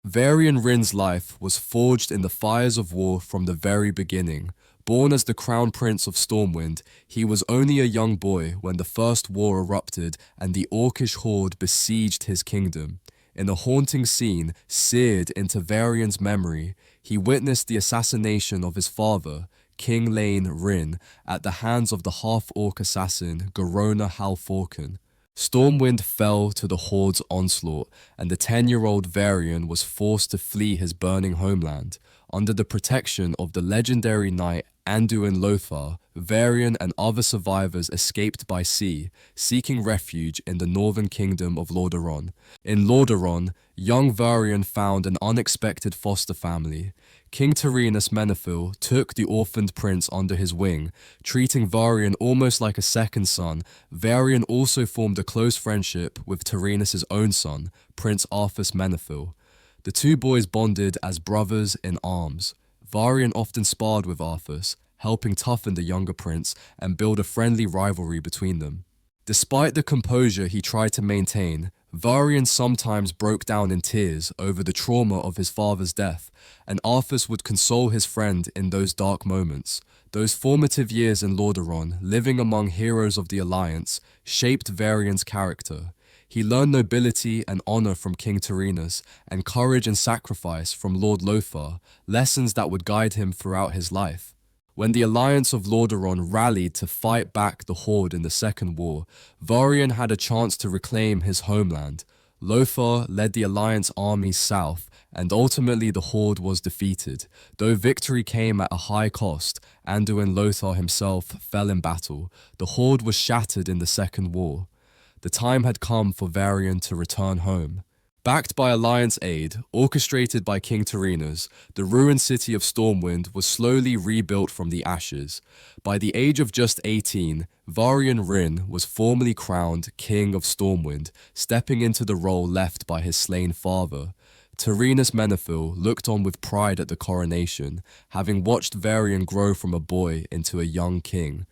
Varian Wrynn's life was forged in the fires of war from the very beginning. Born as the Crown Prince of Stormwind, he was only a young boy when the First War erupted and the Orcish horde besieged his kingdom. In a haunting scene seared into Varian's memory, he witnessed the assassination of his father, King Wrynn, at the hands of the half-orc assassin Garona Halforken. Stormwind fell to the horde's onslaught, and the 10-year-old Varian was forced to flee his burning homeland. Under the protection of the legendary knight Anduin Lothar, Varian and other survivors escaped by sea, seeking refuge in the northern kingdom of Lordaeron. In Lordaeron, young Varian found an unexpected foster family. King Tyrannus Menethil took the orphaned prince under his wing, treating Varian almost like a second son. Varian also formed a close friendship with Tyrannus' own son, Prince Arthas Menethil. The two boys bonded as brothers in arms. Varian often sparred with Arthas, helping toughen the younger prince and build a friendly rivalry between them. Despite the composure he tried to maintain, Varian sometimes broke down in tears over the trauma of his father's death, and Arthas would console his friend in those dark moments. Those formative years in Lordaeron, living among heroes of the Alliance, shaped Varian's character. He learned nobility and honor from King Tyrannus, and courage and sacrifice from Lord Lothar, lessons that would guide him throughout his life. When the Alliance of Lordaeron rallied to fight back the Horde in the Second War, Varian had a chance to reclaim his homeland. Lothar led the Alliance armies south, and ultimately the Horde was defeated. Though victory came at a high cost, Anduin Lothar himself fell in battle. The Horde was shattered in the Second War. The time had come for Varian to return home. Backed by Alliance aid, orchestrated by King Tyrannus, the ruined city of Stormwind was slowly rebuilt from the ashes. By the age of just 18, Varian Wrynn was formally crowned King of Stormwind, stepping into the role left by his slain father. Tyrannus Menethil looked on with pride at the coronation, having watched Varian grow from a boy into a young king.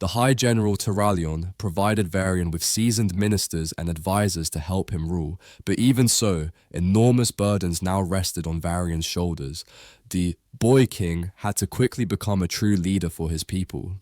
The High General Turalyon provided Varian with seasoned ministers and advisors to help him rule, but even so, enormous burdens now rested on Varian's shoulders. The boy king had to quickly become a true leader for his people.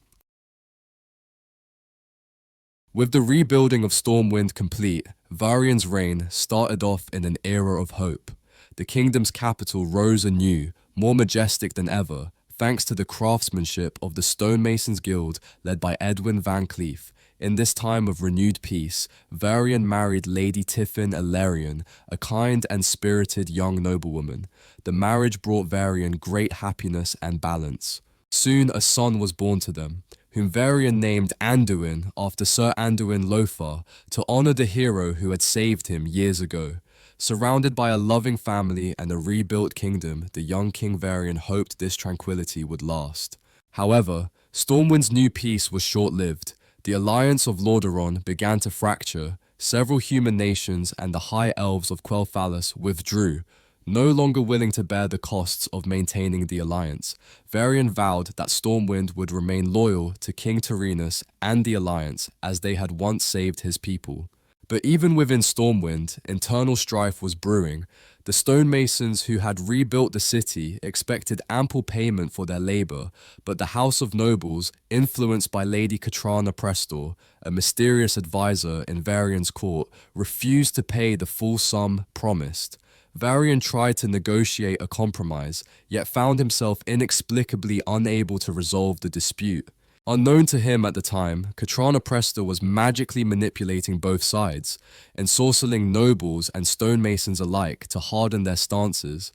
With the rebuilding of Stormwind complete, Varian's reign started off in an era of hope. The kingdom's capital rose anew, more majestic than ever, thanks to the craftsmanship of the Stonemasons Guild led by Edwin Van Cleef. In this time of renewed peace, Varian married Lady Tiffin Elarian, a kind and spirited young noblewoman. The marriage brought Varian great happiness and balance. Soon a son was born to them, whom Varian named Anduin after Sir Anduin Lothar, to honor the hero who had saved him years ago. Surrounded by a loving family and a rebuilt kingdom, the young King Varian hoped this tranquility would last. However, Stormwind's new peace was short-lived. The Alliance of Lordaeron began to fracture. Several human nations and the High Elves of Quel'Thalas withdrew, no longer willing to bear the costs of maintaining the alliance. Varian vowed that Stormwind would remain loyal to King Tyrannus and the Alliance as they had once saved his people. But even within Stormwind, internal strife was brewing. The stonemasons who had rebuilt the city expected ample payment for their labor, but the House of Nobles, influenced by Lady Katrana Prestor, a mysterious advisor in Varian's court, refused to pay the full sum promised. Varian tried to negotiate a compromise, yet found himself inexplicably unable to resolve the dispute. Unknown to him at the time, Katrana Prestor was magically manipulating both sides, ensorceling nobles and stonemasons alike to harden their stances.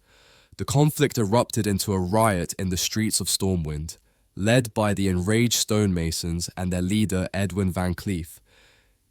The conflict erupted into a riot in the streets of Stormwind, led by the enraged stonemasons and their leader Edwin Van Cleef.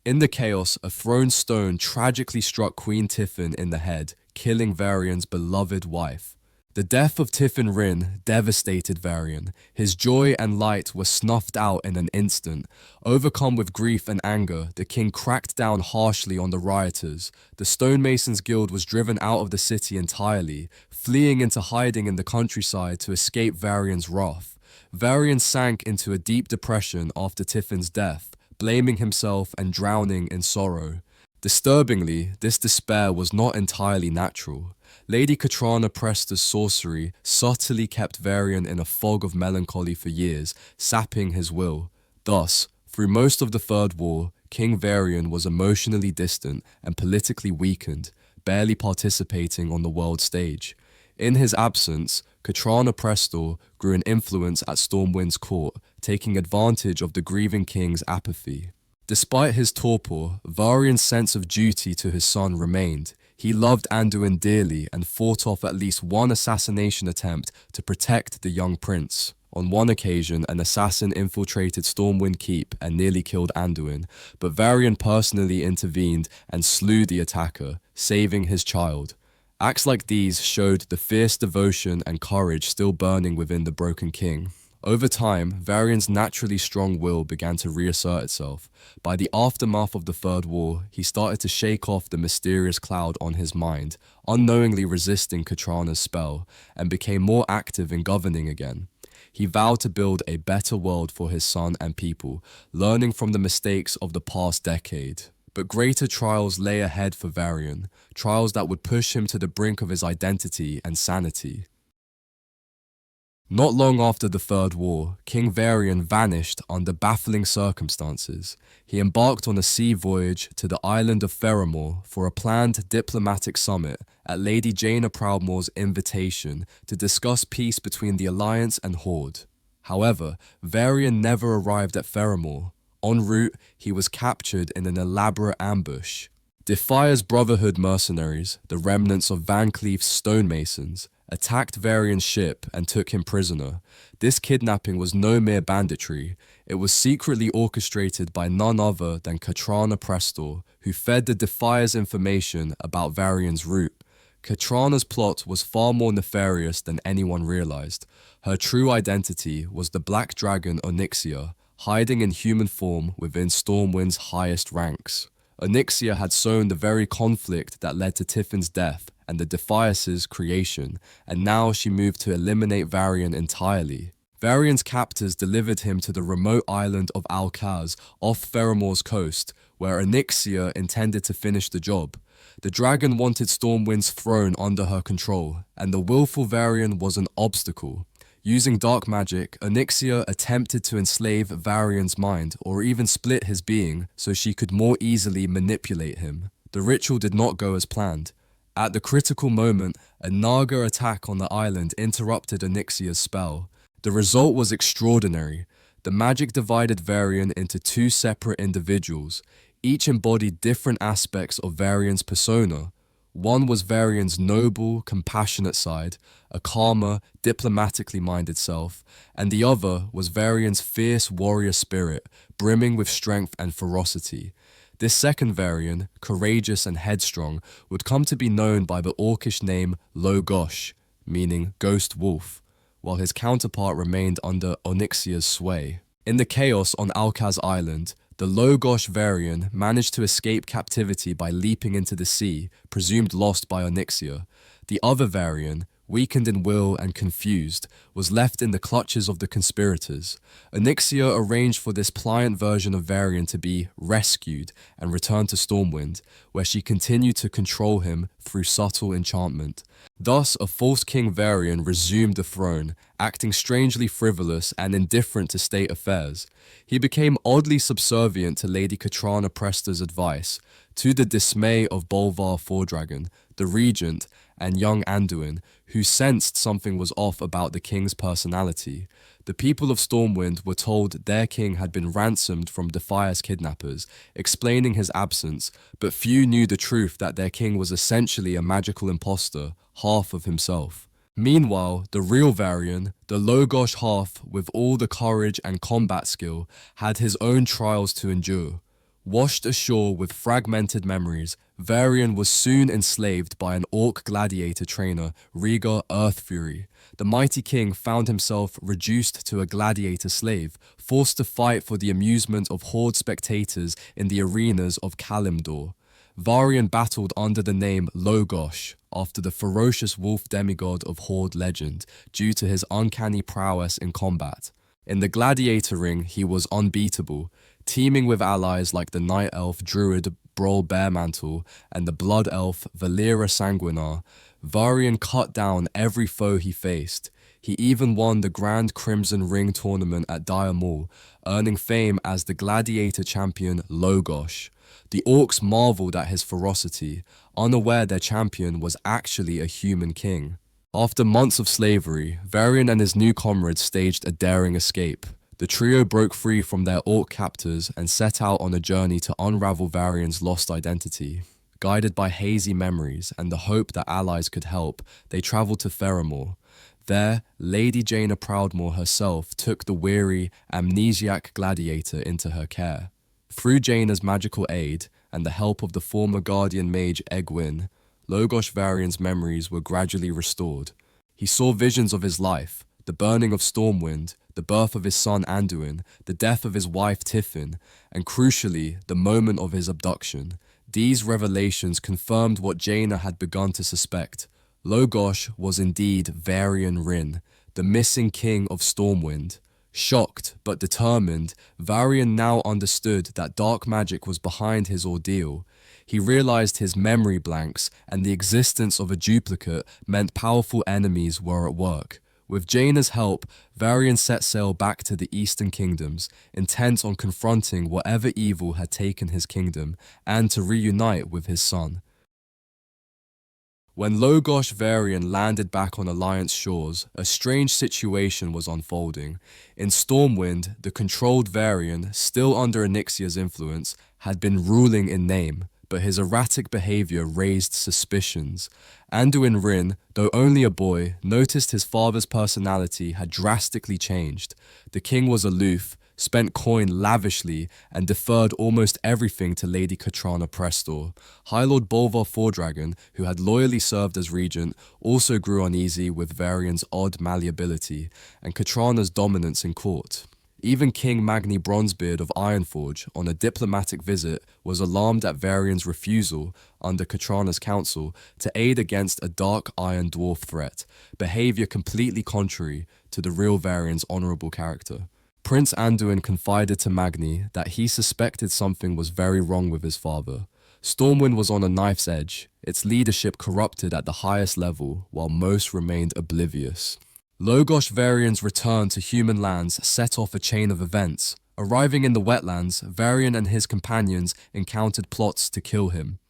In the chaos, a thrown stone tragically struck Queen Tiffin in the head, killing Varian's beloved wife. The death of Tiffin Wrynn devastated Varian. His joy and light were snuffed out in an instant. Overcome with grief and anger, the king cracked down harshly on the rioters. The Stonemasons Guild was driven out of the city entirely, fleeing into hiding in the countryside to escape Varian's wrath. Varian sank into a deep depression after Tiffin's death, blaming himself and drowning in sorrow. Disturbingly, this despair was not entirely natural. Lady Katrana Presta's sorcery subtly kept Varian in a fog of melancholy for years, sapping his will. Thus, through most of the Third War, King Varian was emotionally distant and politically weakened, barely participating on the world stage. In his absence, Katrana Prestor grew an influence at Stormwind's court, taking advantage of the grieving king's apathy. Despite his torpor, Varian's sense of duty to his son remained. He loved Anduin dearly and fought off at least one assassination attempt to protect the young prince. On one occasion, an assassin infiltrated Stormwind Keep and nearly killed Anduin, but Varian personally intervened and slew the attacker, saving his child. Acts like these showed the fierce devotion and courage still burning within the broken king. Over time, Varian's naturally strong will began to reassert itself. By the aftermath of the Third War, he started to shake off the mysterious cloud on his mind, unknowingly resisting Katrana's spell, and became more active in governing again. He vowed to build a better world for his son and people, learning from the mistakes of the past decade. But greater trials lay ahead for Varian, trials that would push him to the brink of his identity and sanity. Not long after the Third War, King Varian vanished under baffling circumstances. He embarked on a sea voyage to the island of Theramore for a planned diplomatic summit at Lady Jaina Proudmoore's invitation to discuss peace between the Alliance and Horde. However, Varian never arrived at Theramore. En route, he was captured in an elaborate ambush. Defire's Brotherhood mercenaries, the remnants of Van Cleef's stonemasons, attacked Varian's ship and took him prisoner. This kidnapping was no mere banditry. It was secretly orchestrated by none other than Katrana Prestor, who fed the Defiers information about Varian's route. Katrana's plot was far more nefarious than anyone realized. Her true identity was the Black Dragon Onyxia, hiding in human form within Stormwind's highest ranks. Onyxia had sown the very conflict that led to Tiffin's death and the Defias' creation, and now she moved to eliminate Varian entirely. Varian's captors delivered him to the remote island of Alcaz off Theramore's coast, where Onyxia intended to finish the job. The dragon wanted Stormwind's throne under her control, and the willful Varian was an obstacle. Using dark magic, Onyxia attempted to enslave Varian's mind or even split his being so she could more easily manipulate him. The ritual did not go as planned. At the critical moment, a Naga attack on the island interrupted Onyxia's spell. The result was extraordinary. The magic divided Varian into two separate individuals. Each embodied different aspects of Varian's persona. One was Varian's noble, compassionate side, a calmer, diplomatically minded self, and the other was Varian's fierce warrior spirit, brimming with strength and ferocity. This second Varian, courageous and headstrong, would come to be known by the orcish name Logosh, meaning ghost wolf, while his counterpart remained under Onyxia's sway. In the chaos on Alcaz Island, the Logosh Varian managed to escape captivity by leaping into the sea, presumed lost by Onyxia. The other Varian, weakened in will and confused, was left in the clutches of the conspirators. Onyxia arranged for this pliant version of Varian to be rescued and returned to Stormwind, where she continued to control him through subtle enchantment. Thus, a false King Varian resumed the throne, acting strangely frivolous and indifferent to state affairs. He became oddly subservient to Lady Katrana Presta's advice, to the dismay of Bolvar Fordragon, the regent, and young Anduin, who sensed something was off about the king's personality. The people of Stormwind were told their king had been ransomed from Defias kidnappers, explaining his absence, but few knew the truth that their king was essentially a magical imposter, half of himself. Meanwhile, the real Varian, the Logosh half with all the courage and combat skill, had his own trials to endure. Washed ashore with fragmented memories, Varian was soon enslaved by an orc gladiator trainer, Rhaegar Earthfury. The mighty king found himself reduced to a gladiator slave, forced to fight for the amusement of horde spectators in the arenas of Kalimdor. Varian battled under the name Logosh, after the ferocious wolf demigod of Horde legend, due to his uncanny prowess in combat. In the gladiator ring, he was unbeatable, teaming with allies like the night elf druid Brawl Bearmantle and the blood elf Valera Sanguinar, Varian cut down every foe he faced. He even won the Grand Crimson Ring tournament at Dire Maul, earning fame as the gladiator champion Logosh. The orcs marveled at his ferocity, unaware their champion was actually a human king. After months of slavery, Varian and his new comrades staged a daring escape. The trio broke free from their orc captors and set out on a journey to unravel Varian's lost identity. Guided by hazy memories and the hope that allies could help, they traveled to Theramore. There, Lady Jaina Proudmoore herself took the weary, amnesiac gladiator into her care. Through Jaina's magical aid and the help of the former guardian mage Egwin, Logosh Varian's memories were gradually restored. He saw visions of his life, the burning of Stormwind, the birth of his son Anduin, the death of his wife Tiffin, and crucially, the moment of his abduction. These revelations confirmed what Jaina had begun to suspect. Logosh was indeed Varian Wrynn, the missing king of Stormwind. Shocked but determined, Varian now understood that dark magic was behind his ordeal. He realized his memory blanks and the existence of a duplicate meant powerful enemies were at work. With Jaina's help, Varian set sail back to the Eastern Kingdoms, intent on confronting whatever evil had taken his kingdom and to reunite with his son. When Logosh Varian landed back on Alliance shores, a strange situation was unfolding. In Stormwind, the controlled Varian, still under Onyxia's influence, had been ruling in name, but his erratic behavior raised suspicions. Anduin Wrynn, though only a boy, noticed his father's personality had drastically changed. The king was aloof, spent coin lavishly, and deferred almost everything to Lady Katrana Prestor. High Lord Bolvar Fordragon, who had loyally served as regent, also grew uneasy with Varian's odd malleability and Katrana's dominance in court. Even King Magni Bronzebeard of Ironforge, on a diplomatic visit, was alarmed at Varian's refusal, under Katrana's counsel, to aid against a dark iron dwarf threat, behavior completely contrary to the real Varian's honorable character. Prince Anduin confided to Magni that he suspected something was very wrong with his father. Stormwind was on a knife's edge, its leadership corrupted at the highest level, while most remained oblivious. Logosh Varian's return to human lands set off a chain of events. Arriving in the wetlands, Varian and his companions encountered plots to kill him.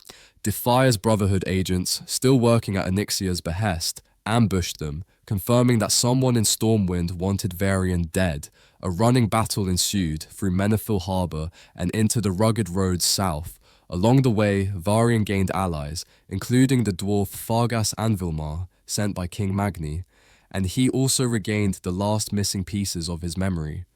Defire's Brotherhood agents, still working at Onyxia's behest, ambushed them, confirming that someone in Stormwind wanted Varian dead. A running battle ensued through Menethil Harbour and into the rugged roads south. Along the way, Varian gained allies, including the dwarf Fargas Anvilmar, sent by King Magni, and he also regained the last missing pieces of his memory.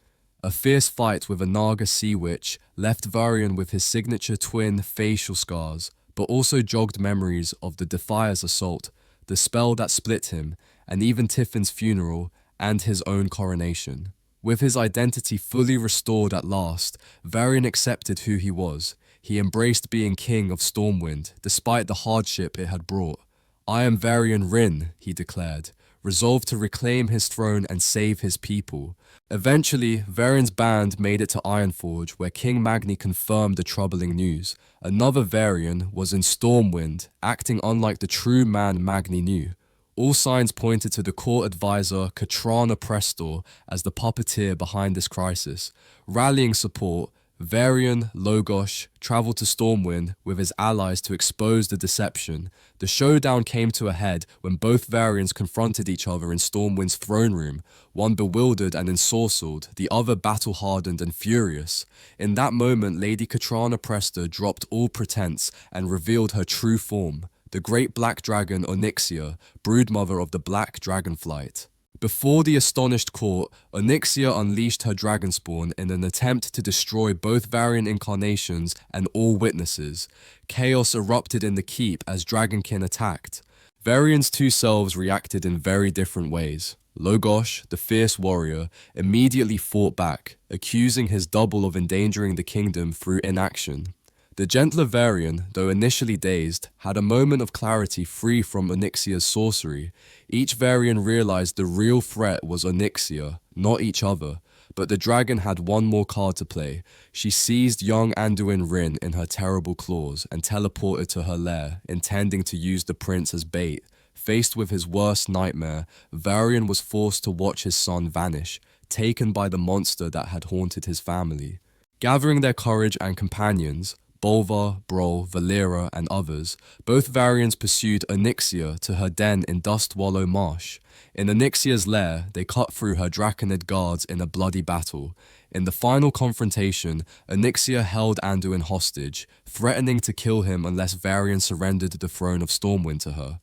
A fierce fight with a Naga sea witch left Varian with his signature twin facial scars, but also jogged memories of the Defier's assault, the spell that split him, and even Tiffin's funeral and his own coronation. With his identity fully restored at last, Varian accepted who he was. He embraced being king of Stormwind, despite the hardship it had brought. "I am Varian Wrynn," he declared, resolved to reclaim his throne and save his people. Eventually, Varian's band made it to Ironforge, where King Magni confirmed the troubling news. Another Varian was in Stormwind, acting unlike the true man Magni knew. All signs pointed to the court advisor Katrana Prestor as the puppeteer behind this crisis. Rallying support, Varian Logosh traveled to Stormwind with his allies to expose the deception. The showdown came to a head when both Varians confronted each other in Stormwind's throne room, one bewildered and ensorcelled, the other battle-hardened and furious. In that moment, Lady Katrana Prestor dropped all pretense and revealed her true form, the great black dragon Onyxia, broodmother of the Black Dragonflight. Before the astonished court, Onyxia unleashed her dragonspawn in an attempt to destroy both Varian incarnations and all witnesses. Chaos erupted in the keep as Dragonkin attacked. Varian's two selves reacted in very different ways. Logosh, the fierce warrior, immediately fought back, accusing his double of endangering the kingdom through inaction. The gentler Varian, though initially dazed, had a moment of clarity free from Onyxia's sorcery. Each Varian realized the real threat was Onyxia, not each other. But the dragon had one more card to play. She seized young Anduin Wrynn in her terrible claws and teleported to her lair, intending to use the prince as bait. Faced with his worst nightmare, Varian was forced to watch his son vanish, taken by the monster that had haunted his family. Gathering their courage and companions, Bolvar, Brol, Valera, and others, both Varians pursued Onyxia to her den in Dustwallow Marsh. In Onyxia's lair, they cut through her Draconid guards in a bloody battle. In the final confrontation, Onyxia held Anduin hostage, threatening to kill him unless Varian surrendered the throne of Stormwind to her.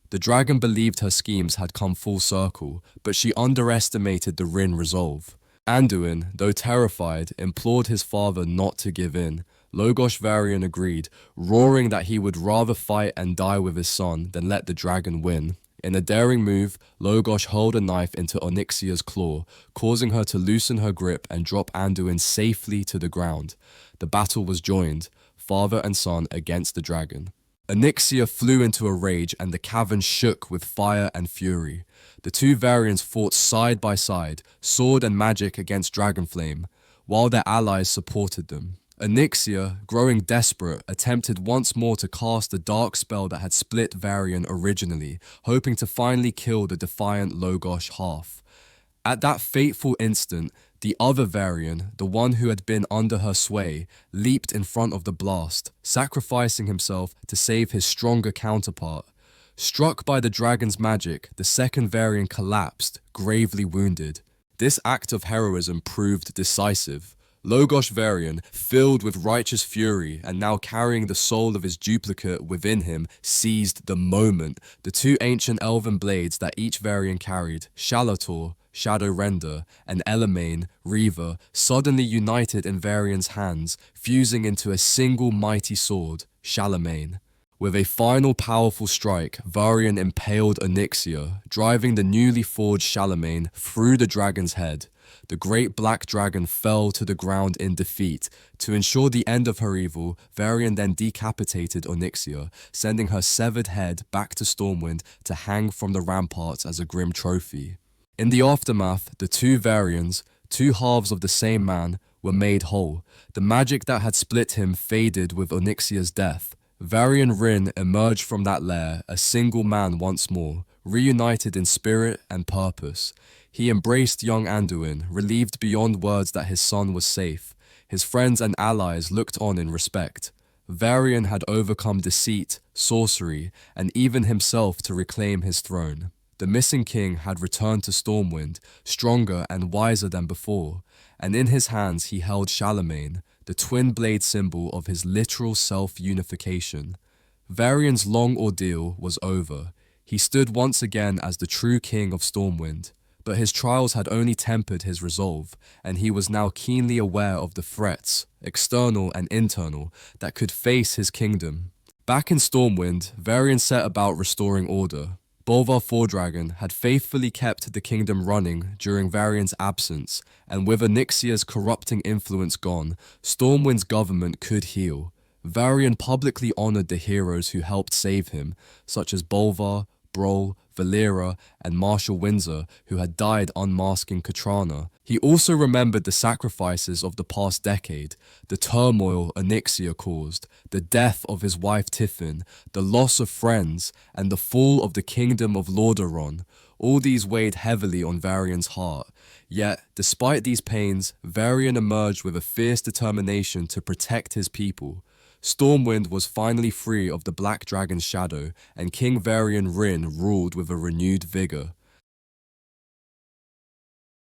The dragon believed her schemes had come full circle, but she underestimated the Wrynn resolve. Anduin, though terrified, implored his father not to give in. Logosh Varian agreed, roaring that he would rather fight and die with his son than let the dragon win. In a daring move, Logosh hurled a knife into Onyxia's claw, causing her to loosen her grip and drop Anduin safely to the ground. The battle was joined, father and son against the dragon. Onyxia flew into a rage and the cavern shook with fire and fury. The two Varians fought side by side, sword and magic against Dragonflame, while their allies supported them. Onyxia, growing desperate, attempted once more to cast the dark spell that had split Varian originally, hoping to finally kill the defiant Logosh half. At that fateful instant, the other Varian, the one who had been under her sway, leaped in front of the blast, sacrificing himself to save his stronger counterpart. Struck by the dragon's magic, the second Varian collapsed, gravely wounded. This act of heroism proved decisive. Logosh Varian, filled with righteous fury and now carrying the soul of his duplicate within him, seized the moment. The two ancient elven blades that each Varian carried, Shalator, Shadow Render, and Elamain, Reaver, suddenly united in Varian's hands, fusing into a single mighty sword, Shalamain. With a final powerful strike, Varian impaled Onyxia, driving the newly forged Shalamain through the dragon's head. The great black dragon fell to the ground in defeat. To ensure the end of her evil, Varian then decapitated Onyxia, sending her severed head back to Stormwind to hang from the ramparts as a grim trophy. In the aftermath, the two Varians, two halves of the same man, were made whole. The magic that had split him faded with Onyxia's death. Varian Wrynn emerged from that lair, a single man once more, reunited in spirit and purpose. He embraced young Anduin, relieved beyond words that his son was safe. His friends and allies looked on in respect. Varian had overcome deceit, sorcery, and even himself to reclaim his throne. The missing king had returned to Stormwind, stronger and wiser than before, and in his hands he held Shalamain, the twin blade symbol of his literal self-unification. Varian's long ordeal was over. He stood once again as the true king of Stormwind, but his trials had only tempered his resolve, and he was now keenly aware of the threats, external and internal, that could face his kingdom. Back in Stormwind, Varian set about restoring order. Bolvar Fordragon had faithfully kept the kingdom running during Varian's absence, and with Onyxia's corrupting influence gone, Stormwind's government could heal. Varian publicly honored the heroes who helped save him, such as Bolvar, Brol, Valera, and Marshal Windsor, who had died unmasking Katrana. He also remembered the sacrifices of the past decade, the turmoil Onyxia caused, the death of his wife Tiffin, the loss of friends, and the fall of the kingdom of Lordaeron. All these weighed heavily on Varian's heart. Yet, despite these pains, Varian emerged with a fierce determination to protect his people. Stormwind was finally free of the Black Dragon's shadow, and King Varian Wrynn ruled with a renewed vigor.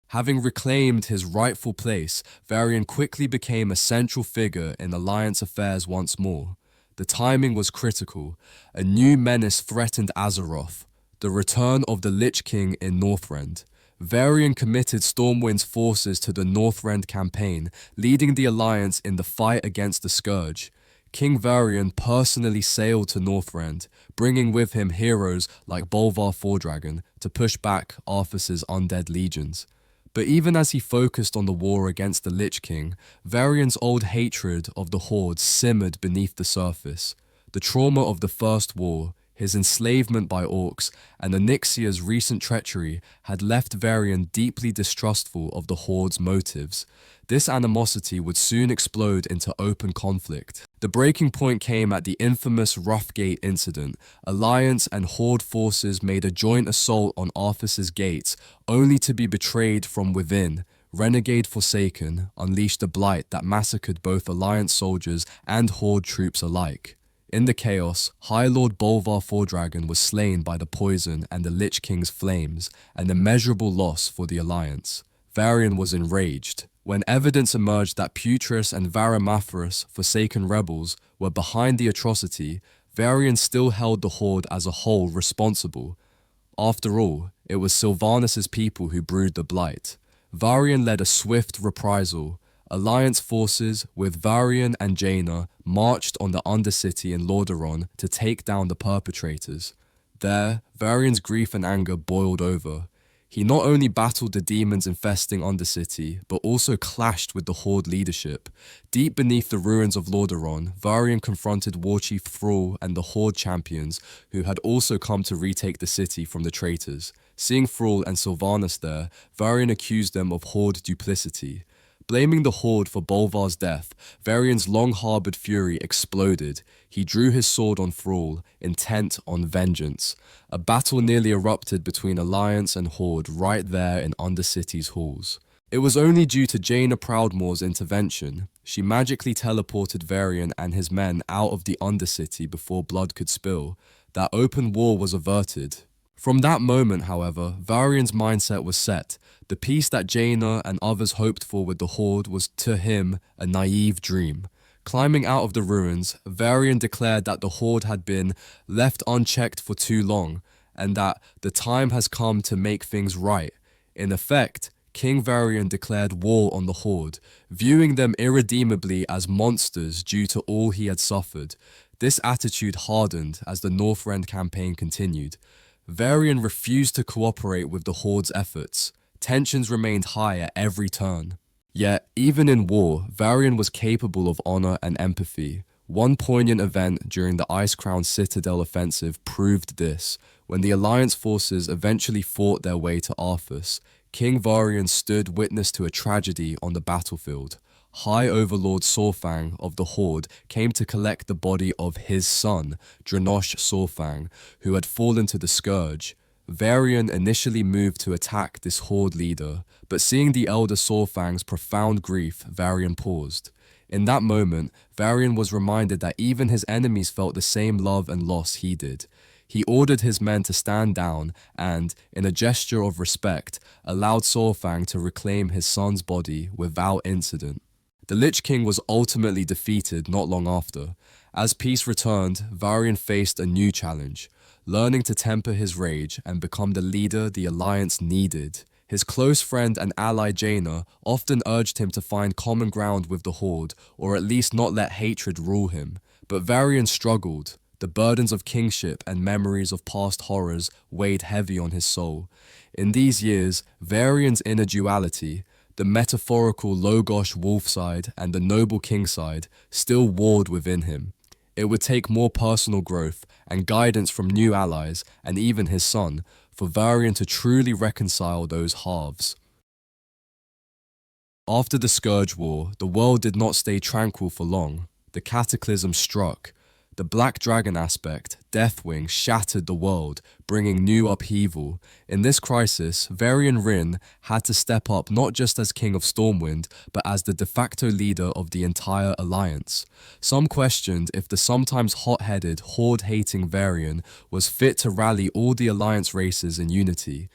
Having reclaimed his rightful place, Varian quickly became a central figure in Alliance affairs once more. The timing was critical. A new menace threatened Azeroth, the return of the Lich King in Northrend. Varian committed Stormwind's forces to the Northrend campaign, leading the Alliance in the fight against the Scourge. King Varian personally sailed to Northrend, bringing with him heroes like Bolvar Fordragon to push back Arthas's undead legions. But even as he focused on the war against the Lich King, Varian's old hatred of the Horde simmered beneath the surface. The trauma of the First War, his enslavement by orcs, and Onyxia's recent treachery had left Varian deeply distrustful of the Horde's motives. This animosity would soon explode into open conflict. The breaking point came at the infamous Roughgate incident. Alliance and Horde forces made a joint assault on Arthas's gates, only to be betrayed from within. Renegade Forsaken unleashed a blight that massacred both Alliance soldiers and Horde troops alike. In the chaos, High Lord Bolvar Fordragon was slain by the poison and the Lich King's flames, an immeasurable loss for the Alliance. Varian was enraged. When evidence emerged that Putris and Varamathras, Forsaken rebels, were behind the atrocity, Varian still held the Horde as a whole responsible. After all, it was Sylvanus' people who brewed the blight. Varian led a swift reprisal. Alliance forces, with Varian and Jaina, marched on the Undercity in Lordaeron to take down the perpetrators. There, Varian's grief and anger boiled over. He not only battled the demons infesting Undercity, but also clashed with the Horde leadership. Deep beneath the ruins of Lordaeron, Varian confronted Warchief Thrall and the Horde champions, who had also come to retake the city from the traitors. Seeing Thrall and Sylvanus there, Varian accused them of Horde duplicity. Blaming the Horde for Bolvar's death, Varian's long-harbored fury exploded. He drew his sword on Thrall, intent on vengeance. A battle nearly erupted between Alliance and Horde right there in Undercity's halls. It was only due to Jaina Proudmoore's intervention. She magically teleported Varian and his men out of the Undercity before blood could spill. That open war was averted. From that moment, however, Varian's mindset was set. The peace that Jaina and others hoped for with the Horde was to him a naive dream. Climbing out of the ruins, Varian declared that the Horde had been left unchecked for too long, and that the time has come to make things right. In effect, King Varian declared war on the Horde, viewing them irredeemably as monsters due to all he had suffered. This attitude hardened as the Northrend campaign continued. Varian refused to cooperate with the Horde's efforts. Tensions remained high at every turn. Yet, even in war, Varian was capable of honor and empathy. One poignant event during the Icecrown Citadel offensive proved this. When the Alliance forces eventually fought their way to Arthas, King Varian stood witness to a tragedy on the battlefield. High Overlord Saurfang of the Horde came to collect the body of his son, Dranosh Saurfang, who had fallen to the Scourge. Varian initially moved to attack this Horde leader, but seeing the elder Saurfang's profound grief, Varian paused. In that moment, Varian was reminded that even his enemies felt the same love and loss he did. He ordered his men to stand down and, in a gesture of respect, allowed Saurfang to reclaim his son's body without incident. The Lich King was ultimately defeated not long after. As peace returned, Varian faced a new challenge, learning to temper his rage and become the leader the Alliance needed. His close friend and ally Jaina often urged him to find common ground with the Horde, or at least not let hatred rule him. But Varian struggled. The burdens of kingship and memories of past horrors weighed heavy on his soul. In these years, Varian's inner duality, the metaphorical Logosh wolf side and the noble king side, still warred within him. It would take more personal growth and guidance from new allies and even his son for Varian to truly reconcile those halves. After the Scourge War, the world did not stay tranquil for long. The cataclysm struck. The Black Dragon aspect, Deathwing, shattered the world, bringing new upheaval. In this crisis, Varian Wrynn had to step up not just as King of Stormwind, but as the de facto leader of the entire Alliance. Some questioned if the sometimes hot-headed, Horde-hating Varian was fit to rally all the Alliance races in unity.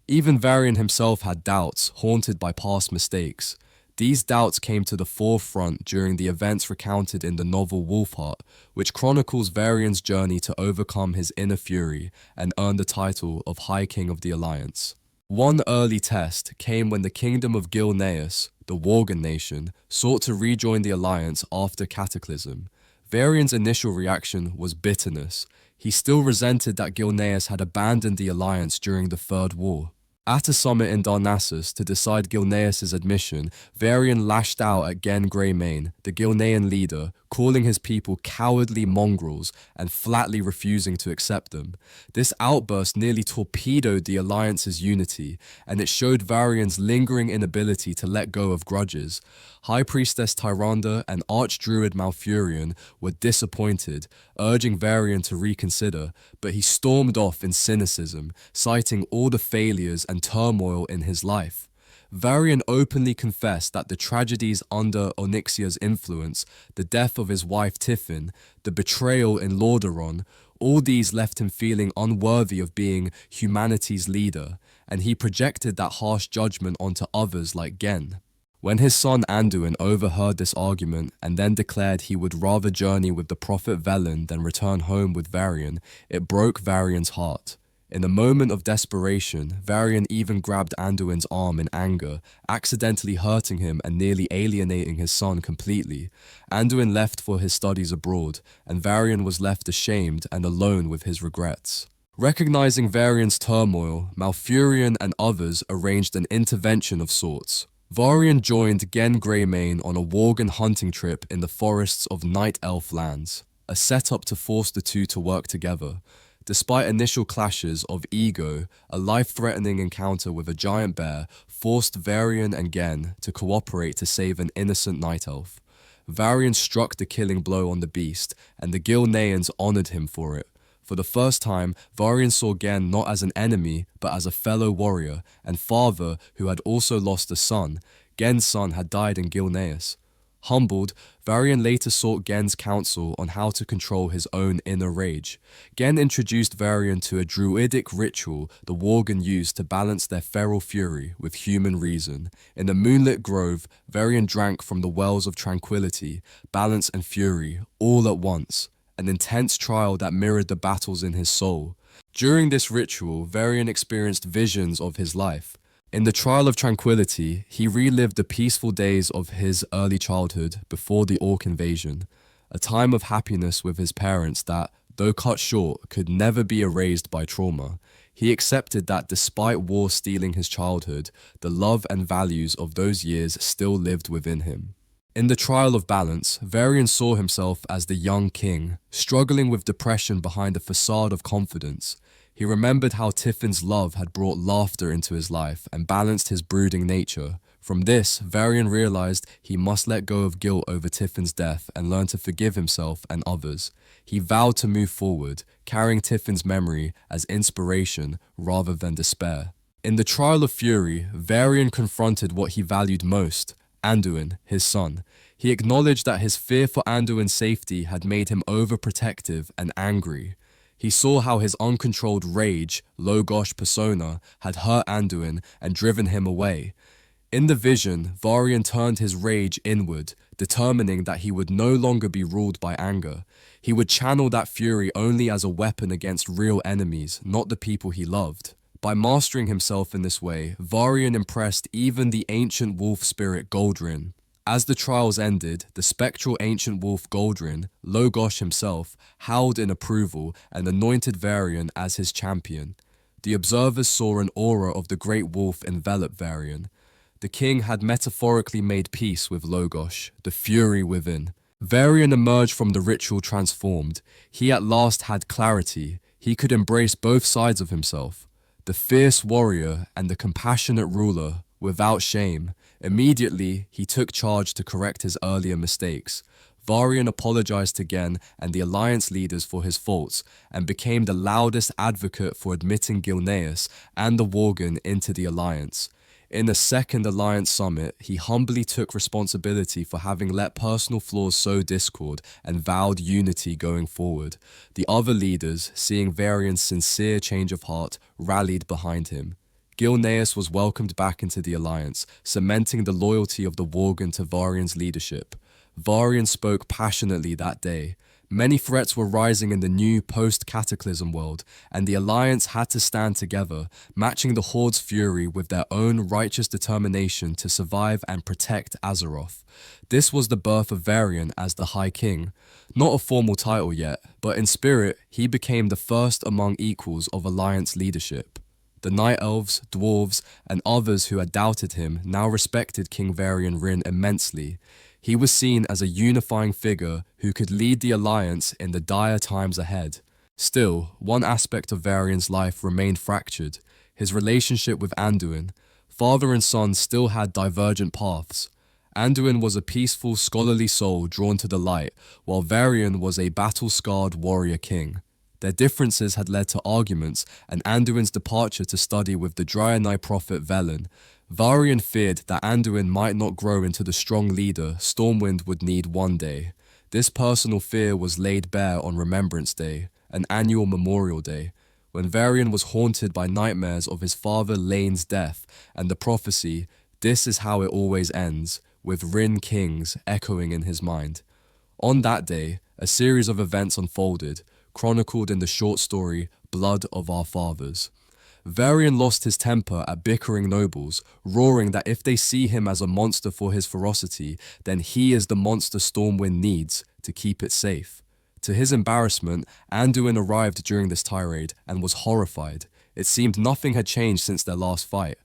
Even Varian himself had doubts, haunted by past mistakes. These doubts came to the forefront during the events recounted in the novel Wolfheart, which chronicles Varian's journey to overcome his inner fury and earn the title of High King of the Alliance. One early test came when the kingdom of Gilneas, the Worgen nation, sought to rejoin the Alliance after Cataclysm. Varian's initial reaction was bitterness. He still resented that Gilneas had abandoned the Alliance during the Third War. At a summit in Darnassus to decide Gilneas' admission, Varian lashed out at Gen Greymane, the Gilnean leader, calling his people cowardly mongrels and flatly refusing to accept them. This outburst nearly torpedoed the Alliance's unity, and it showed Varian's lingering inability to let go of grudges. High Priestess Tyrande and Archdruid Malfurion were disappointed, urging Varian to reconsider, but he stormed off in cynicism, citing all the failures and turmoil in his life. Varian openly confessed that the tragedies under Onyxia's influence, the death of his wife Tiffin, the betrayal in Lordaeron, all these left him feeling unworthy of being humanity's leader, and he projected that harsh judgment onto others like Gen. When his son Anduin overheard this argument and then declared he would rather journey with the prophet Velen than return home with Varian, it broke Varian's heart. In a moment of desperation, Varian even grabbed Anduin's arm in anger, accidentally hurting him and nearly alienating his son completely. Anduin left for his studies abroad, and Varian was left ashamed and alone with his regrets. Recognizing Varian's turmoil, Malfurion and others arranged an intervention of sorts. Varian joined Gen Greymane on a Worgen hunting trip in the forests of Night Elf lands, a setup to force the two to work together. Despite initial clashes of ego, a life-threatening encounter with a giant bear forced Varian and Gen to cooperate to save an innocent night elf. Varian struck the killing blow on the beast, and the Gilneans honored him for it. For the first time, Varian saw Gen not as an enemy, but as a fellow warrior and father who had also lost a son. Gen's son had died in Gilneas. Humbled, Varian later sought Gen's counsel on how to control his own inner rage. Gen introduced Varian to a druidic ritual the Worgen used to balance their feral fury with human reason. In a moonlit grove, Varian drank from the wells of tranquility, balance and fury, all at once. An intense trial that mirrored the battles in his soul. During this ritual, Varian experienced visions of his life. In the Trial of Tranquility, he relived the peaceful days of his early childhood before the Orc invasion, a time of happiness with his parents that, though cut short, could never be erased by trauma. He accepted that despite war stealing his childhood, the love and values of those years still lived within him. In the Trial of Balance, Varian saw himself as the young king, struggling with depression behind a facade of confidence. He remembered how Tiffin's love had brought laughter into his life and balanced his brooding nature. From this, Varian realized he must let go of guilt over Tiffin's death and learn to forgive himself and others. He vowed to move forward, carrying Tiffin's memory as inspiration rather than despair. In the Trial of Fury, Varian confronted what he valued most, Anduin, his son. He acknowledged that his fear for Anduin's safety had made him overprotective and angry. He saw how his uncontrolled rage, Logosh persona, had hurt Anduin and driven him away. In the vision, Varian turned his rage inward, determining that he would no longer be ruled by anger. He would channel that fury only as a weapon against real enemies, not the people he loved. By mastering himself in this way, Varian impressed even the ancient wolf spirit Goldrin. As the trials ended, the spectral ancient wolf Goldrin, Logosh himself, howled in approval and anointed Varian as his champion. The observers saw an aura of the great wolf envelop Varian. The king had metaphorically made peace with Logosh, the fury within. Varian emerged from the ritual transformed. He at last had clarity. He could embrace both sides of himself. The fierce warrior and the compassionate ruler, without shame. Immediately, he took charge to correct his earlier mistakes. Varian apologized to Gen and the Alliance leaders for his faults, and became the loudest advocate for admitting Gilneas and the Worgen into the Alliance. In a second Alliance summit, he humbly took responsibility for having let personal flaws sow discord and vowed unity going forward. The other leaders, seeing Varian's sincere change of heart, rallied behind him. Gilneas was welcomed back into the Alliance, cementing the loyalty of the Worgen to Varian's leadership. Varian spoke passionately that day. Many threats were rising in the new post-Cataclysm world, and the Alliance had to stand together, matching the Horde's fury with their own righteous determination to survive and protect Azeroth. This was the birth of Varian as the High King. Not a formal title yet, but in spirit, he became the first among equals of Alliance leadership. The Night Elves, Dwarves, and others who had doubted him now respected King Varian Wrynn immensely. He was seen as a unifying figure who could lead the Alliance in the dire times ahead. Still, one aspect of Varian's life remained fractured: his relationship with Anduin. Father and son still had divergent paths. Anduin was a peaceful, scholarly soul drawn to the light, while Varian was a battle-scarred warrior king. Their differences had led to arguments and Anduin's departure to study with the Draenei prophet Velen. Varian feared that Anduin might not grow into the strong leader Stormwind would need one day. This personal fear was laid bare on Remembrance Day, an annual memorial day, when Varian was haunted by nightmares of his father Lane's death and the prophecy, "This is how it always ends," with Wrynn kings echoing in his mind. On that day, a series of events unfolded, chronicled in the short story Blood of Our Fathers. Varian lost his temper at bickering nobles, roaring that if they see him as a monster for his ferocity, then he is the monster Stormwind needs to keep it safe. To his embarrassment, Anduin arrived during this tirade and was horrified. It seemed nothing had changed since their last fight.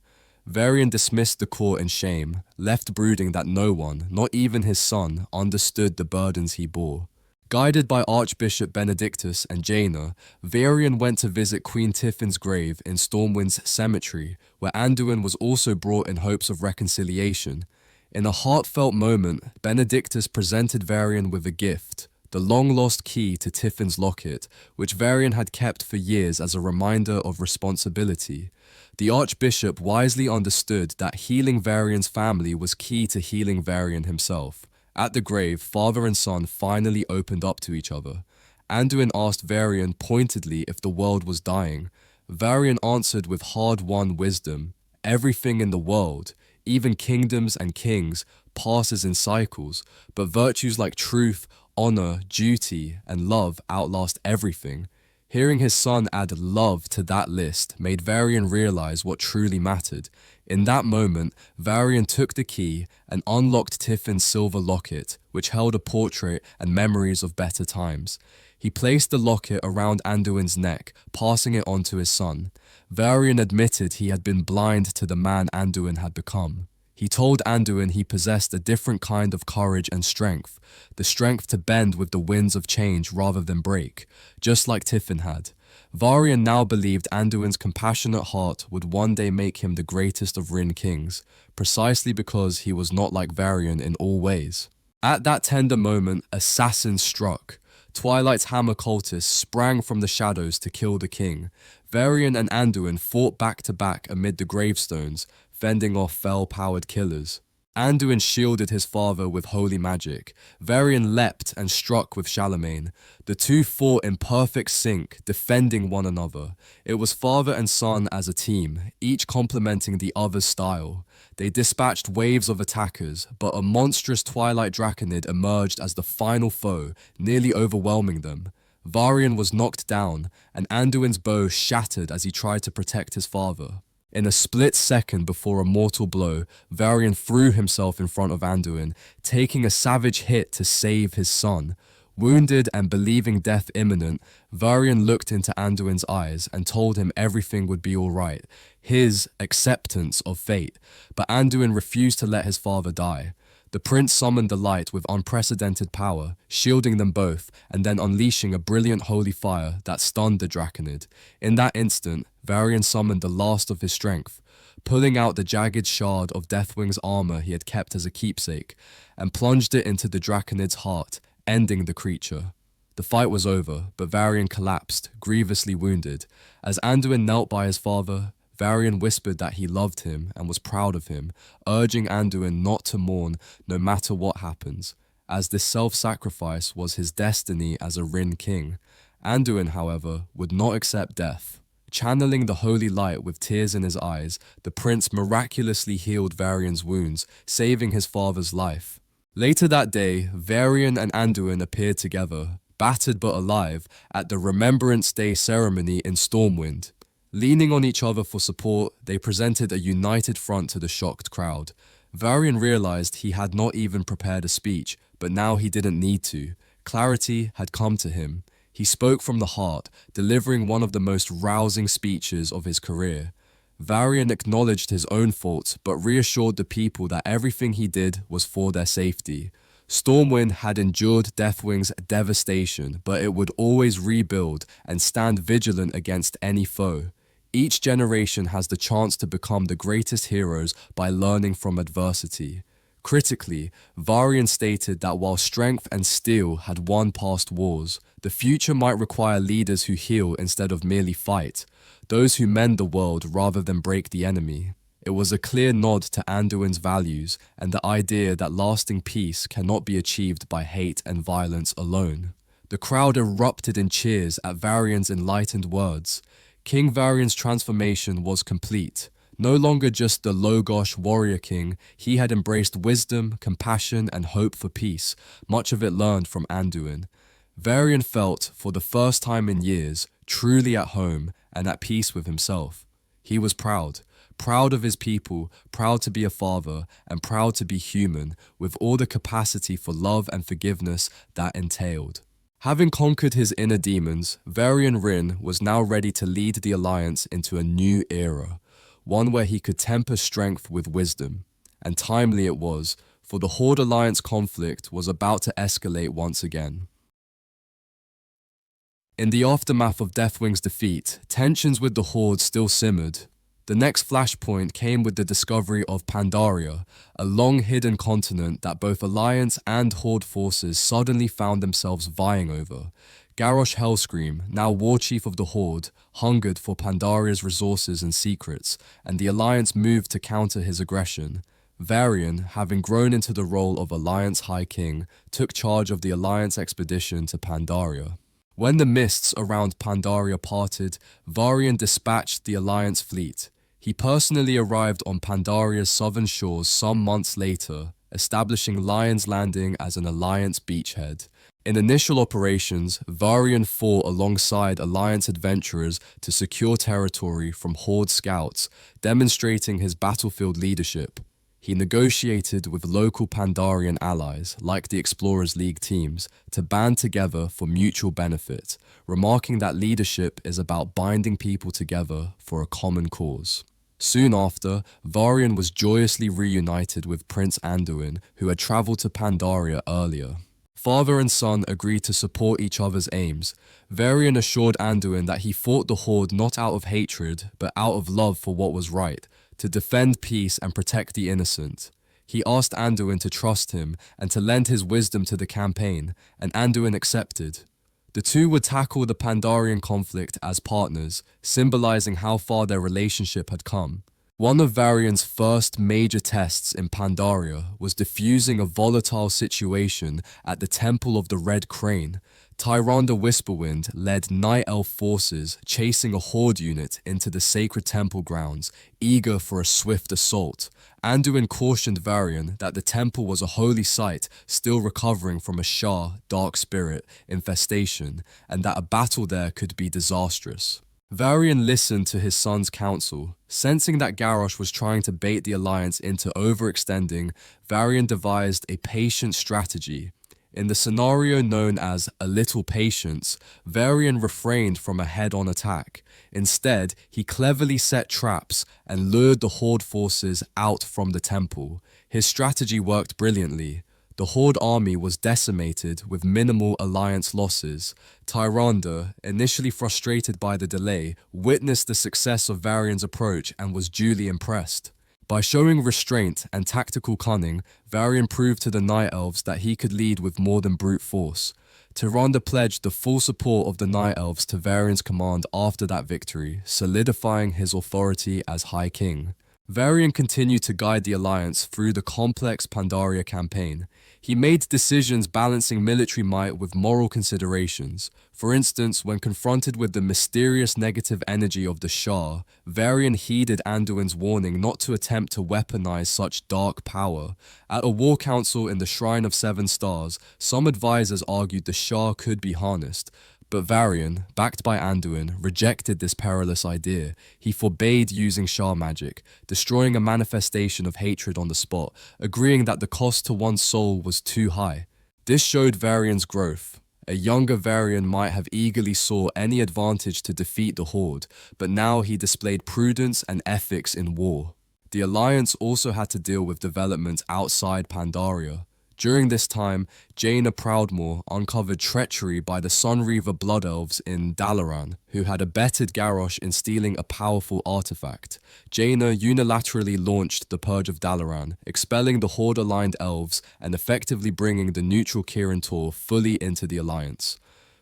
Varian dismissed the court in shame, left brooding that no one, not even his son, understood the burdens he bore. Guided by Archbishop Benedictus and Jaina, Varian went to visit Queen Tiffin's grave in Stormwind's cemetery, where Anduin was also brought in hopes of reconciliation. In a heartfelt moment, Benedictus presented Varian with a gift, the long-lost key to Tiffin's locket, which Varian had kept for years as a reminder of responsibility. The Archbishop wisely understood that healing Varian's family was key to healing Varian himself. At the grave, father and son finally opened up to each other. Anduin asked Varian pointedly if the world was dying. Varian answered with hard-won wisdom, "Everything in the world, even kingdoms and kings, passes in cycles, but virtues like truth, honor, duty, and love outlast everything." Hearing his son add love to that list made Varian realize what truly mattered. In that moment, Varian took the key and unlocked Tiffin's silver locket, which held a portrait and memories of better times. He placed the locket around Anduin's neck, passing it on to his son. Varian admitted he had been blind to the man Anduin had become. He told Anduin he possessed a different kind of courage and strength, the strength to bend with the winds of change rather than break, just like Tiffin had. Varian now believed Anduin's compassionate heart would one day make him the greatest of Wrynn kings, precisely because he was not like Varian in all ways. At that tender moment, assassins struck. Twilight's hammer cultists sprang from the shadows to kill the king. Varian and Anduin fought back to back amid the gravestones, fending off fell-powered killers. Anduin shielded his father with holy magic. Varian leapt and struck with Charlemagne. The two fought in perfect sync, defending one another. It was father and son as a team, each complementing the other's style. They dispatched waves of attackers, but a monstrous Twilight Draconid emerged as the final foe, nearly overwhelming them. Varian was knocked down, and Anduin's bow shattered as he tried to protect his father. In a split second before a mortal blow, Varian threw himself in front of Anduin, taking a savage hit to save his son. Wounded and believing death imminent, Varian looked into Anduin's eyes and told him everything would be alright, his acceptance of fate, but Anduin refused to let his father die. The prince summoned the light with unprecedented power, shielding them both, and then unleashing a brilliant holy fire that stunned the Draconid. In that instant, Varian summoned the last of his strength, pulling out the jagged shard of Deathwing's armor he had kept as a keepsake, and plunged it into the Draconid's heart, ending the creature. The fight was over, but Varian collapsed, grievously wounded. As Anduin knelt by his father, Varian whispered that he loved him and was proud of him, urging Anduin not to mourn no matter what happens, as this self-sacrifice was his destiny as a Wrynn king. Anduin, however, would not accept death. Channeling the holy light with tears in his eyes, the prince miraculously healed Varian's wounds, saving his father's life. Later that day, Varian and Anduin appeared together, battered but alive, at the Remembrance Day ceremony in Stormwind. Leaning on each other for support, they presented a united front to the shocked crowd. Varian realized he had not even prepared a speech, but now he didn't need to. Clarity had come to him. He spoke from the heart, delivering one of the most rousing speeches of his career. Varian acknowledged his own faults, but reassured the people that everything he did was for their safety. Stormwind had endured Deathwing's devastation, but it would always rebuild and stand vigilant against any foe. Each generation has the chance to become the greatest heroes by learning from adversity. Critically, Varian stated that while strength and steel had won past wars, the future might require leaders who heal instead of merely fight, those who mend the world rather than break the enemy. It was a clear nod to Anduin's values and the idea that lasting peace cannot be achieved by hate and violence alone. The crowd erupted in cheers at Varian's enlightened words. King Varian's transformation was complete. No longer just the Logosh warrior king, he had embraced wisdom, compassion, and hope for peace, much of it learned from Anduin. Varian felt, for the first time in years, truly at home and at peace with himself. He was proud of his people, proud to be a father, and proud to be human, with all the capacity for love and forgiveness that entailed. Having conquered his inner demons, Varian Wrynn was now ready to lead the Alliance into a new era, one where he could temper strength with wisdom. And timely it was, for the Horde Alliance conflict was about to escalate once again. In the aftermath of Deathwing's defeat, tensions with the Horde still simmered. The next flashpoint came with the discovery of Pandaria, a long-hidden continent that both Alliance and Horde forces suddenly found themselves vying over. Garrosh Hellscream, now war chief of the Horde, hungered for Pandaria's resources and secrets, and the Alliance moved to counter his aggression. Varian, having grown into the role of Alliance High King, took charge of the Alliance expedition to Pandaria. When the mists around Pandaria parted, Varian dispatched the Alliance fleet. He personally arrived on Pandaria's southern shores some months later, establishing Lion's Landing as an Alliance beachhead. In initial operations, Varian fought alongside Alliance adventurers to secure territory from Horde scouts, demonstrating his battlefield leadership. He negotiated with local Pandarian allies, like the Explorers League teams, to band together for mutual benefit, remarking that leadership is about binding people together for a common cause. Soon after, Varian was joyously reunited with Prince Anduin, who had traveled to Pandaria earlier. Father and son agreed to support each other's aims. Varian assured Anduin that he fought the Horde not out of hatred, but out of love for what was right, to defend peace and protect the innocent. He asked Anduin to trust him and to lend his wisdom to the campaign, and Anduin accepted. The two would tackle the Pandarian conflict as partners, symbolizing how far their relationship had come. One of Varian's first major tests in Pandaria was diffusing a volatile situation at the Temple of the Red Crane. Tyrande Whisperwind led Night Elf forces chasing a Horde unit into the sacred temple grounds, eager for a swift assault. Anduin cautioned Varian that the temple was a holy site still recovering from a Shah dark spirit infestation, and that a battle there could be disastrous. Varian listened to his son's counsel. Sensing that Garrosh was trying to bait the Alliance into overextending, Varian devised a patient strategy. In the scenario known as A Little Patience, Varian refrained from a head-on attack. Instead, he cleverly set traps and lured the Horde forces out from the temple. His strategy worked brilliantly. The Horde army was decimated with minimal Alliance losses. Tyrande, initially frustrated by the delay, witnessed the success of Varian's approach and was duly impressed. By showing restraint and tactical cunning, Varian proved to the Night Elves that he could lead with more than brute force. Tyrande pledged the full support of the Night Elves to Varian's command after that victory, solidifying his authority as High King. Varian continued to guide the Alliance through the complex Pandaria campaign. He made decisions balancing military might with moral considerations. For instance, when confronted with the mysterious negative energy of the Shah, Varian heeded Anduin's warning not to attempt to weaponize such dark power. At a war council in the Shrine of Seven Stars, some advisors argued the Shah could be harnessed. But Varian, backed by Anduin, rejected this perilous idea. He forbade using Shah magic, destroying a manifestation of hatred on the spot, agreeing that the cost to one's soul was too high. This showed Varian's growth. A younger Varian might have eagerly sought any advantage to defeat the Horde, but now he displayed prudence and ethics in war. The Alliance also had to deal with developments outside Pandaria. During this time, Jaina Proudmoore uncovered treachery by the Sunreaver Blood Elves in Dalaran, who had abetted Garrosh in stealing a powerful artifact. Jaina unilaterally launched the Purge of Dalaran, expelling the Horde-aligned elves and effectively bringing the neutral Kirin Tor fully into the Alliance.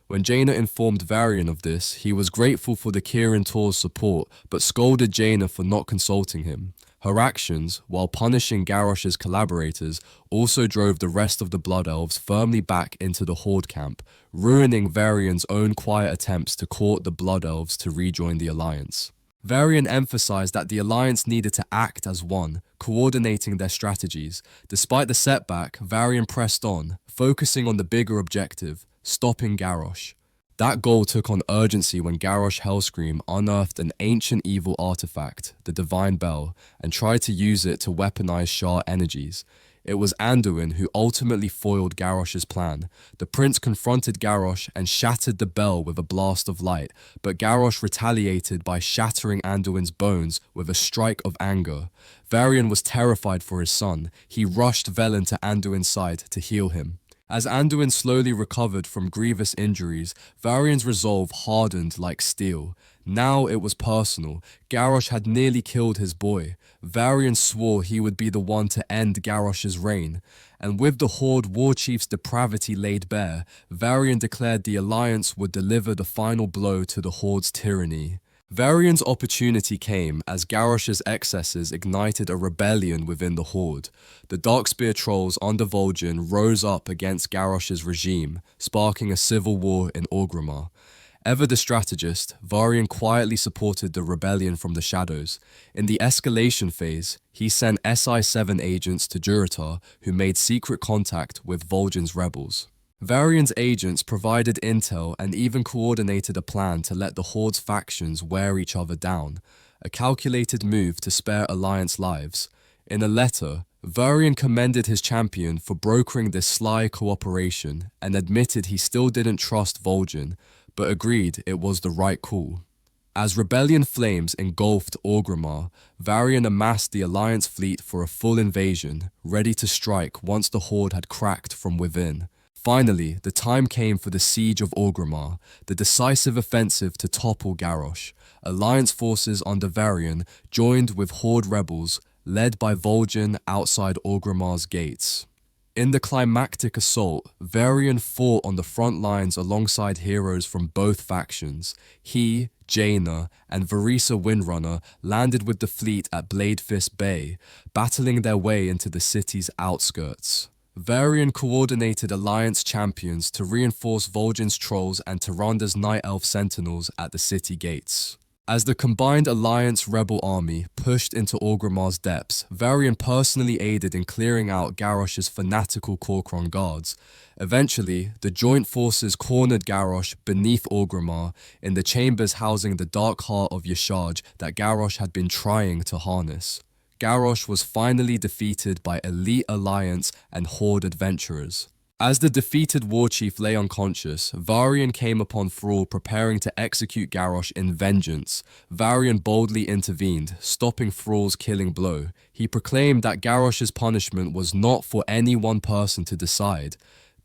When Jaina informed Varian of this, he was grateful for the Kirin Tor's support, but scolded Jaina for not consulting him. Her actions, while punishing Garrosh's collaborators, also drove the rest of the Blood Elves firmly back into the Horde camp, ruining Varian's own quiet attempts to court the Blood Elves to rejoin the Alliance. Varian emphasized that the Alliance needed to act as one, coordinating their strategies. Despite the setback, Varian pressed on, focusing on the bigger objective, stopping Garrosh. That goal took on urgency when Garrosh Hellscream unearthed an ancient evil artifact, the Divine Bell, and tried to use it to weaponize Shah energies. It was Anduin who ultimately foiled Garrosh's plan. The prince confronted Garrosh and shattered the bell with a blast of light, but Garrosh retaliated by shattering Anduin's bones with a strike of anger. Varian was terrified for his son. He rushed Velen to Anduin's side to heal him. As Anduin slowly recovered from grievous injuries, Varian's resolve hardened like steel. Now it was personal. Garrosh had nearly killed his boy. Varian swore he would be the one to end Garrosh's reign. And with the Horde Warchief's depravity laid bare, Varian declared the Alliance would deliver the final blow to the Horde's tyranny. Varian's opportunity came as Garrosh's excesses ignited a rebellion within the Horde. The Darkspear trolls under Vol'jin rose up against Garrosh's regime, sparking a civil war in Orgrimmar. Ever the strategist, Varian quietly supported the rebellion from the shadows. In the escalation phase, he sent SI-7 agents to Durotar, who made secret contact with Vol'jin's rebels. Varian's agents provided intel and even coordinated a plan to let the Horde's factions wear each other down, a calculated move to spare Alliance lives. In a letter, Varian commended his champion for brokering this sly cooperation and admitted he still didn't trust Vol'jin, but agreed it was the right call. As rebellion flames engulfed Orgrimmar, Varian amassed the Alliance fleet for a full invasion, ready to strike once the Horde had cracked from within. Finally, the time came for the Siege of Orgrimmar, the decisive offensive to topple Garrosh. Alliance forces under Varian joined with Horde rebels, led by Vol'jin outside Orgrimmar's gates. In the climactic assault, Varian fought on the front lines alongside heroes from both factions. He, Jaina, and Varisa Windrunner landed with the fleet at Bladefist Bay, battling their way into the city's outskirts. Varian coordinated Alliance champions to reinforce Vol'jin's trolls and Tyranda's Night Elf sentinels at the city gates. As the combined Alliance rebel army pushed into Orgrimmar's depths, Varian personally aided in clearing out Garrosh's fanatical Kor'kron guards. Eventually, the joint forces cornered Garrosh beneath Orgrimmar in the chambers housing the dark heart of Y'Shaarj that Garrosh had been trying to harness. Garrosh was finally defeated by elite Alliance and Horde adventurers. As the defeated warchief lay unconscious, Varian came upon Thrall preparing to execute Garrosh in vengeance. Varian boldly intervened, stopping Thrall's killing blow. He proclaimed that Garrosh's punishment was not for any one person to decide.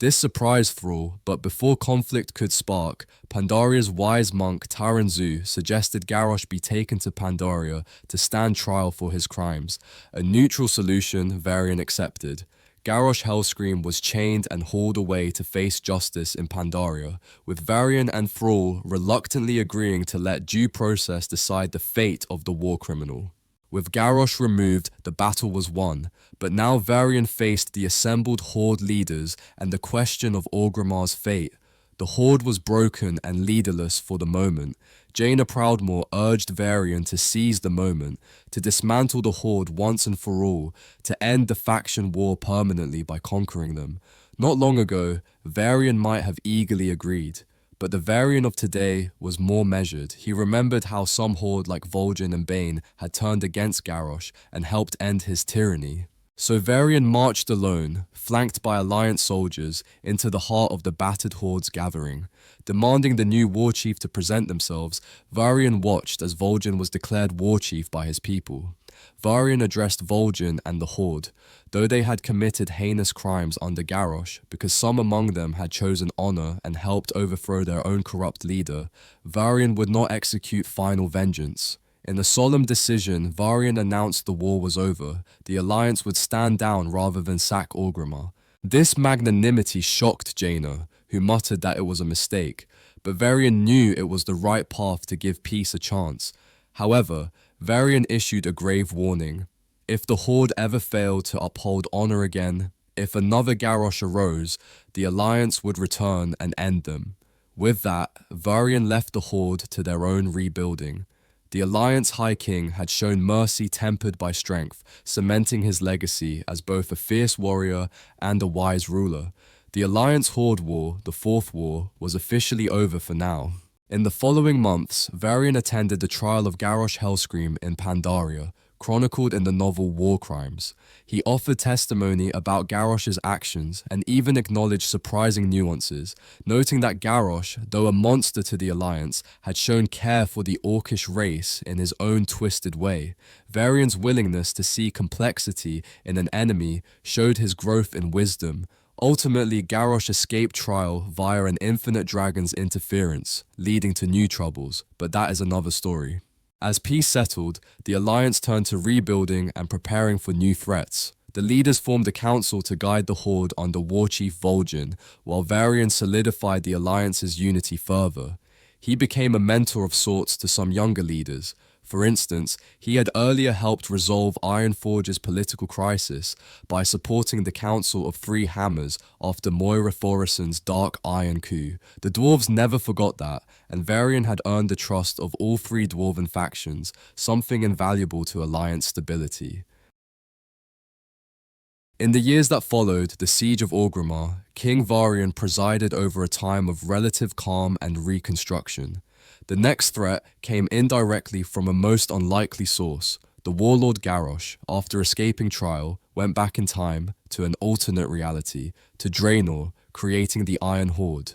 This surprised Thrall, but before conflict could spark, Pandaria's wise monk Taranzu suggested Garrosh be taken to Pandaria to stand trial for his crimes. A neutral solution Varian accepted. Garrosh Hellscream was chained and hauled away to face justice in Pandaria, with Varian and Thrall reluctantly agreeing to let due process decide the fate of the war criminal. With Garrosh removed, the battle was won, but now Varian faced the assembled Horde leaders and the question of Orgrimmar's fate. The Horde was broken and leaderless for the moment. Jaina Proudmoore urged Varian to seize the moment, to dismantle the Horde once and for all, to end the faction war permanently by conquering them. Not long ago, Varian might have eagerly agreed, but the Varian of today was more measured. He remembered how some Horde like Vol'jin and Bane had turned against Garrosh and helped end his tyranny. So Varian marched alone, flanked by Alliance soldiers, into the heart of the battered horde's gathering. Demanding the new war chief to present themselves, Varian watched as Vol'jin was declared war chief by his people. Varian addressed Vol'jin and the horde, though they had committed heinous crimes under Garrosh, because some among them had chosen honor and helped overthrow their own corrupt leader. Varian would not execute final vengeance. In a solemn decision, Varian announced the war was over. The Alliance would stand down rather than sack Orgrimmar. This magnanimity shocked Jaina, who muttered that it was a mistake, but Varian knew it was the right path to give peace a chance. However, Varian issued a grave warning. If the Horde ever failed to uphold honor again, if another Garrosh arose, the Alliance would return and end them. With that, Varian left the Horde to their own rebuilding. The Alliance High King had shown mercy tempered by strength, cementing his legacy as both a fierce warrior and a wise ruler. The Alliance Horde War, the Fourth War, was officially over for now. In the following months, Varian attended the trial of Garrosh Hellscream in Pandaria, chronicled in the novel War Crimes. He offered testimony about Garrosh's actions and even acknowledged surprising nuances, noting that Garrosh, though a monster to the Alliance, had shown care for the Orcish race in his own twisted way. Varian's willingness to see complexity in an enemy showed his growth in wisdom. Ultimately, Garrosh escaped trial via an infinite dragon's interference, leading to new troubles, but that is another story. As peace settled, the Alliance turned to rebuilding and preparing for new threats. The leaders formed a council to guide the Horde under War Chief Vol'jin, while Varian solidified the Alliance's unity further. He became a mentor of sorts to some younger leaders. For instance, he had earlier helped resolve Ironforge's political crisis by supporting the Council of Three Hammers after Moira Thorison's Dark Iron coup. The dwarves never forgot that, and Varian had earned the trust of all three dwarven factions, something invaluable to Alliance stability. In the years that followed the siege of Orgrimmar, King Varian presided over a time of relative calm and reconstruction. The next threat came indirectly from a most unlikely source. The warlord Garrosh, after escaping trial, went back in time to an alternate reality, to Draenor, creating the Iron Horde.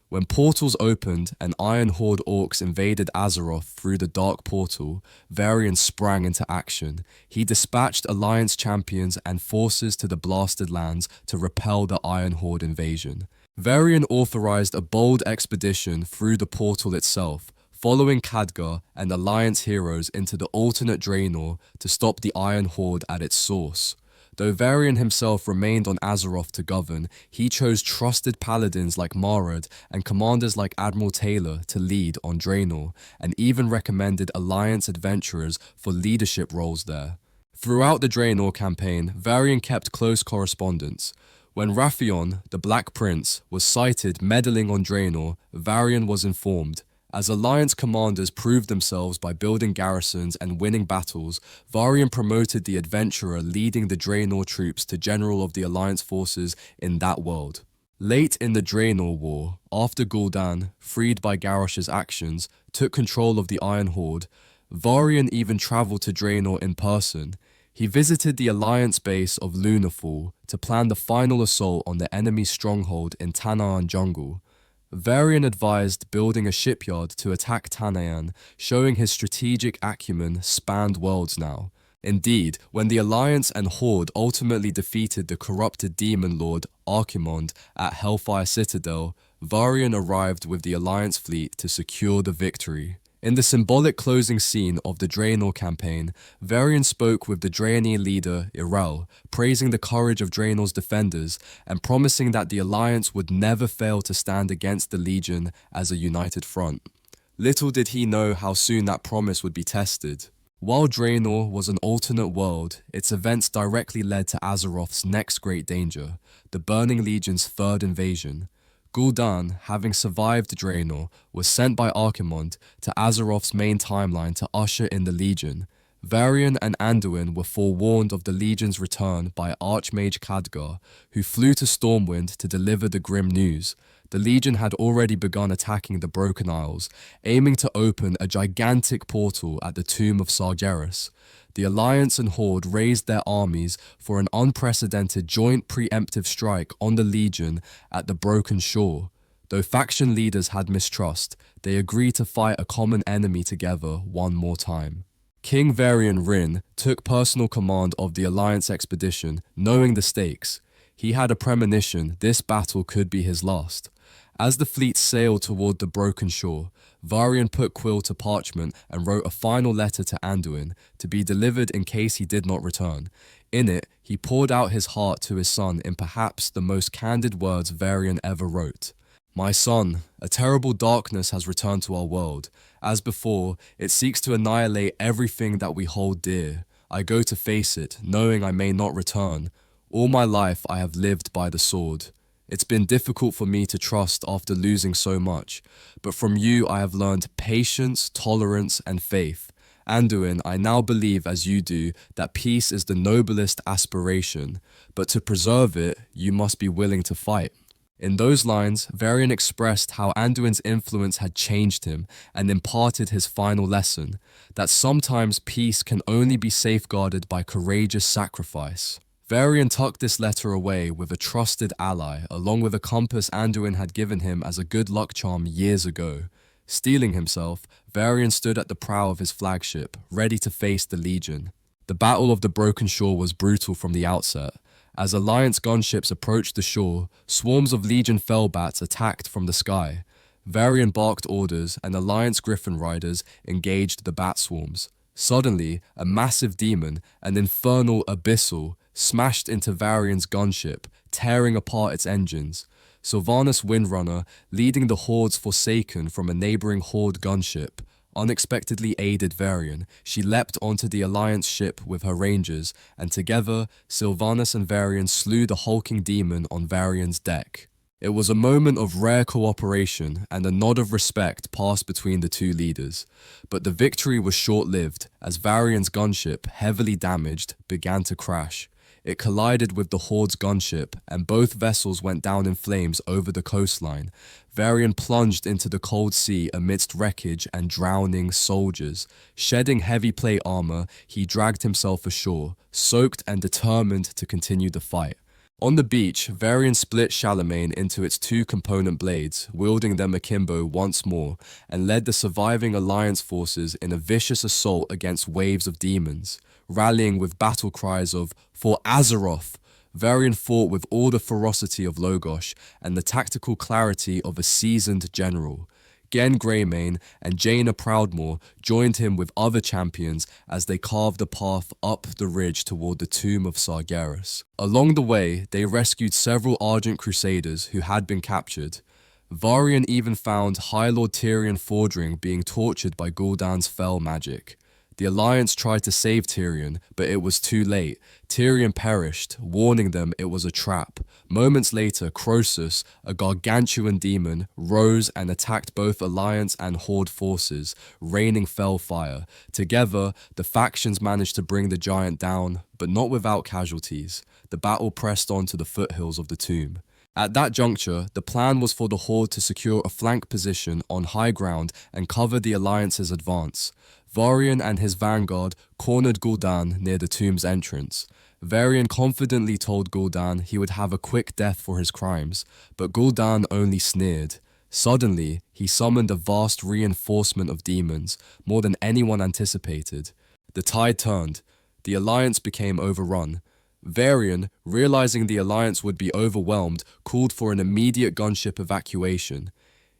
When portals opened and Iron Horde orcs invaded Azeroth through the Dark Portal, Varian sprang into action. He dispatched Alliance champions and forces to the Blasted Lands to repel the Iron Horde invasion. Varian authorized a bold expedition through the portal itself, following Khadgar and Alliance heroes into the alternate Draenor to stop the Iron Horde at its source. Though Varian himself remained on Azeroth to govern, he chose trusted paladins like Marad and commanders like Admiral Taylor to lead on Draenor, and even recommended Alliance adventurers for leadership roles there. Throughout the Draenor campaign, Varian kept close correspondence. When Wrathion, the Black Prince, was sighted meddling on Draenor, Varian was informed. As Alliance commanders proved themselves by building garrisons and winning battles, Varian promoted the adventurer leading the Draenor troops to general of the Alliance forces in that world. Late in the Draenor War, after Gul'dan, freed by Garrosh's actions, took control of the Iron Horde, Varian even traveled to Draenor in person. He visited the Alliance base of Lunarfall to plan the final assault on the enemy's stronghold in Tanaan Jungle. Varian advised building a shipyard to attack Tanaan, showing his strategic acumen spanned worlds now. Indeed, when the Alliance and Horde ultimately defeated the corrupted demon lord Archimonde at Hellfire Citadel, Varian arrived with the Alliance fleet to secure the victory. In the symbolic closing scene of the Draenor campaign, Varian spoke with the Draenei leader Irel, praising the courage of Draenor's defenders and promising that the Alliance would never fail to stand against the Legion as a united front. Little did he know how soon that promise would be tested. While Draenor was an alternate world, its events directly led to Azeroth's next great danger, the Burning Legion's third invasion. Gul'dan, having survived Draenor, was sent by Archimonde to Azeroth's main timeline to usher in the Legion. Varian and Anduin were forewarned of the Legion's return by Archmage Khadgar, who flew to Stormwind to deliver the grim news. The Legion had already begun attacking the Broken Isles, aiming to open a gigantic portal at the tomb of Sargeras. The Alliance and Horde raised their armies for an unprecedented joint preemptive strike on the Legion at the Broken Shore. Though faction leaders had mistrust, they agreed to fight a common enemy together one more time. King Varian Wrynn took personal command of the Alliance expedition, knowing the stakes. He had a premonition this battle could be his last. As the fleet sailed toward the Broken Shore, Varian put quill to parchment and wrote a final letter to Anduin to be delivered in case he did not return. In it, he poured out his heart to his son in perhaps the most candid words Varian ever wrote. "My son, a terrible darkness has returned to our world. As before, it seeks to annihilate everything that we hold dear. I go to face it, knowing I may not return. All my life I have lived by the sword. It's been difficult for me to trust after losing so much, but from you I have learned patience, tolerance, and faith. Anduin, I now believe as you do that peace is the noblest aspiration, but to preserve it, you must be willing to fight." In those lines, Varian expressed how Anduin's influence had changed him and imparted his final lesson, that sometimes peace can only be safeguarded by courageous sacrifice. Varian tucked this letter away with a trusted ally, along with a compass Anduin had given him as a good luck charm years ago. Steeling himself, Varian stood at the prow of his flagship, ready to face the Legion. The Battle of the Broken Shore was brutal from the outset. As Alliance gunships approached the shore, swarms of Legion fellbats attacked from the sky. Varian barked orders, and Alliance Griffin riders engaged the bat swarms. Suddenly, a massive demon, an infernal abyssal, smashed into Varian's gunship, tearing apart its engines. Sylvanas Windrunner, leading the Horde's Forsaken from a neighboring Horde gunship, unexpectedly aided Varian. She leapt onto the Alliance ship with her rangers, and together, Sylvanas and Varian slew the hulking demon on Varian's deck. It was a moment of rare cooperation, and a nod of respect passed between the two leaders. But the victory was short-lived, as Varian's gunship, heavily damaged, began to crash. It collided with the Horde's gunship, and both vessels went down in flames over the coastline. Varian plunged into the cold sea amidst wreckage and drowning soldiers. Shedding heavy plate armor, he dragged himself ashore, soaked and determined to continue the fight. On the beach, Varian split Charlemagne into its two component blades, wielding them akimbo once more, and led the surviving Alliance forces in a vicious assault against waves of demons. Rallying with battle cries of "For Azeroth!", Varian fought with all the ferocity of Logosh and the tactical clarity of a seasoned general. Gen Greymane and Jaina Proudmoore joined him with other champions as they carved a path up the ridge toward the tomb of Sargeras. Along the way, they rescued several Argent Crusaders who had been captured. Varian even found High Lord Tyrion Fordring being tortured by Gul'dan's fell magic. The Alliance tried to save Tyrion, but it was too late. Tyrion perished, warning them it was a trap. Moments later, Croesus, a gargantuan demon, rose and attacked both Alliance and Horde forces, raining fell fire. Together, the factions managed to bring the giant down, but not without casualties. The battle pressed on to the foothills of the tomb. At that juncture, the plan was for the Horde to secure a flank position on high ground and cover the Alliance's advance. Varian and his vanguard cornered Gul'dan near the tomb's entrance. Varian confidently told Gul'dan he would have a quick death for his crimes, but Gul'dan only sneered. Suddenly, he summoned a vast reinforcement of demons, more than anyone anticipated. The tide turned. The Alliance became overrun. Varian, realizing the Alliance would be overwhelmed, called for an immediate gunship evacuation.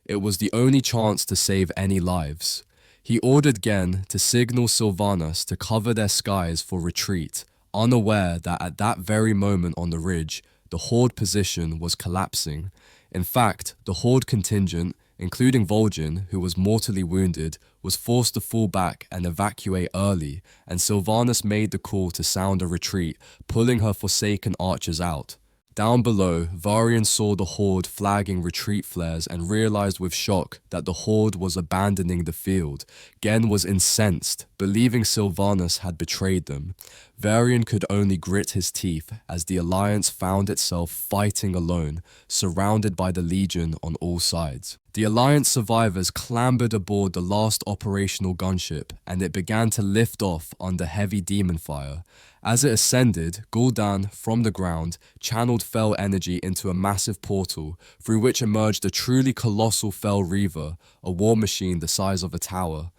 It was the only chance to save any lives. He ordered Gen to signal Sylvanas to cover their skies for retreat, unaware that at that very moment on the ridge, the Horde position was collapsing. In fact, the Horde contingent, including Vol'jin, who was mortally wounded, was forced to fall back and evacuate early, and Sylvanas made the call to sound a retreat, pulling her Forsaken archers out. Down below, Varian saw the Horde flagging retreat flares and realized with shock that the Horde was abandoning the field. Gen was incensed. believing Sylvanas had betrayed them. Varian could only grit his teeth as the Alliance found itself fighting alone, surrounded by the Legion on all sides. The Alliance survivors clambered aboard the last operational gunship, and it began to lift off under heavy demon fire. As it ascended, Gul'dan, from the ground, channeled Fel energy into a massive portal, through which emerged a truly colossal Fel Reaver, a war machine the size of a tower.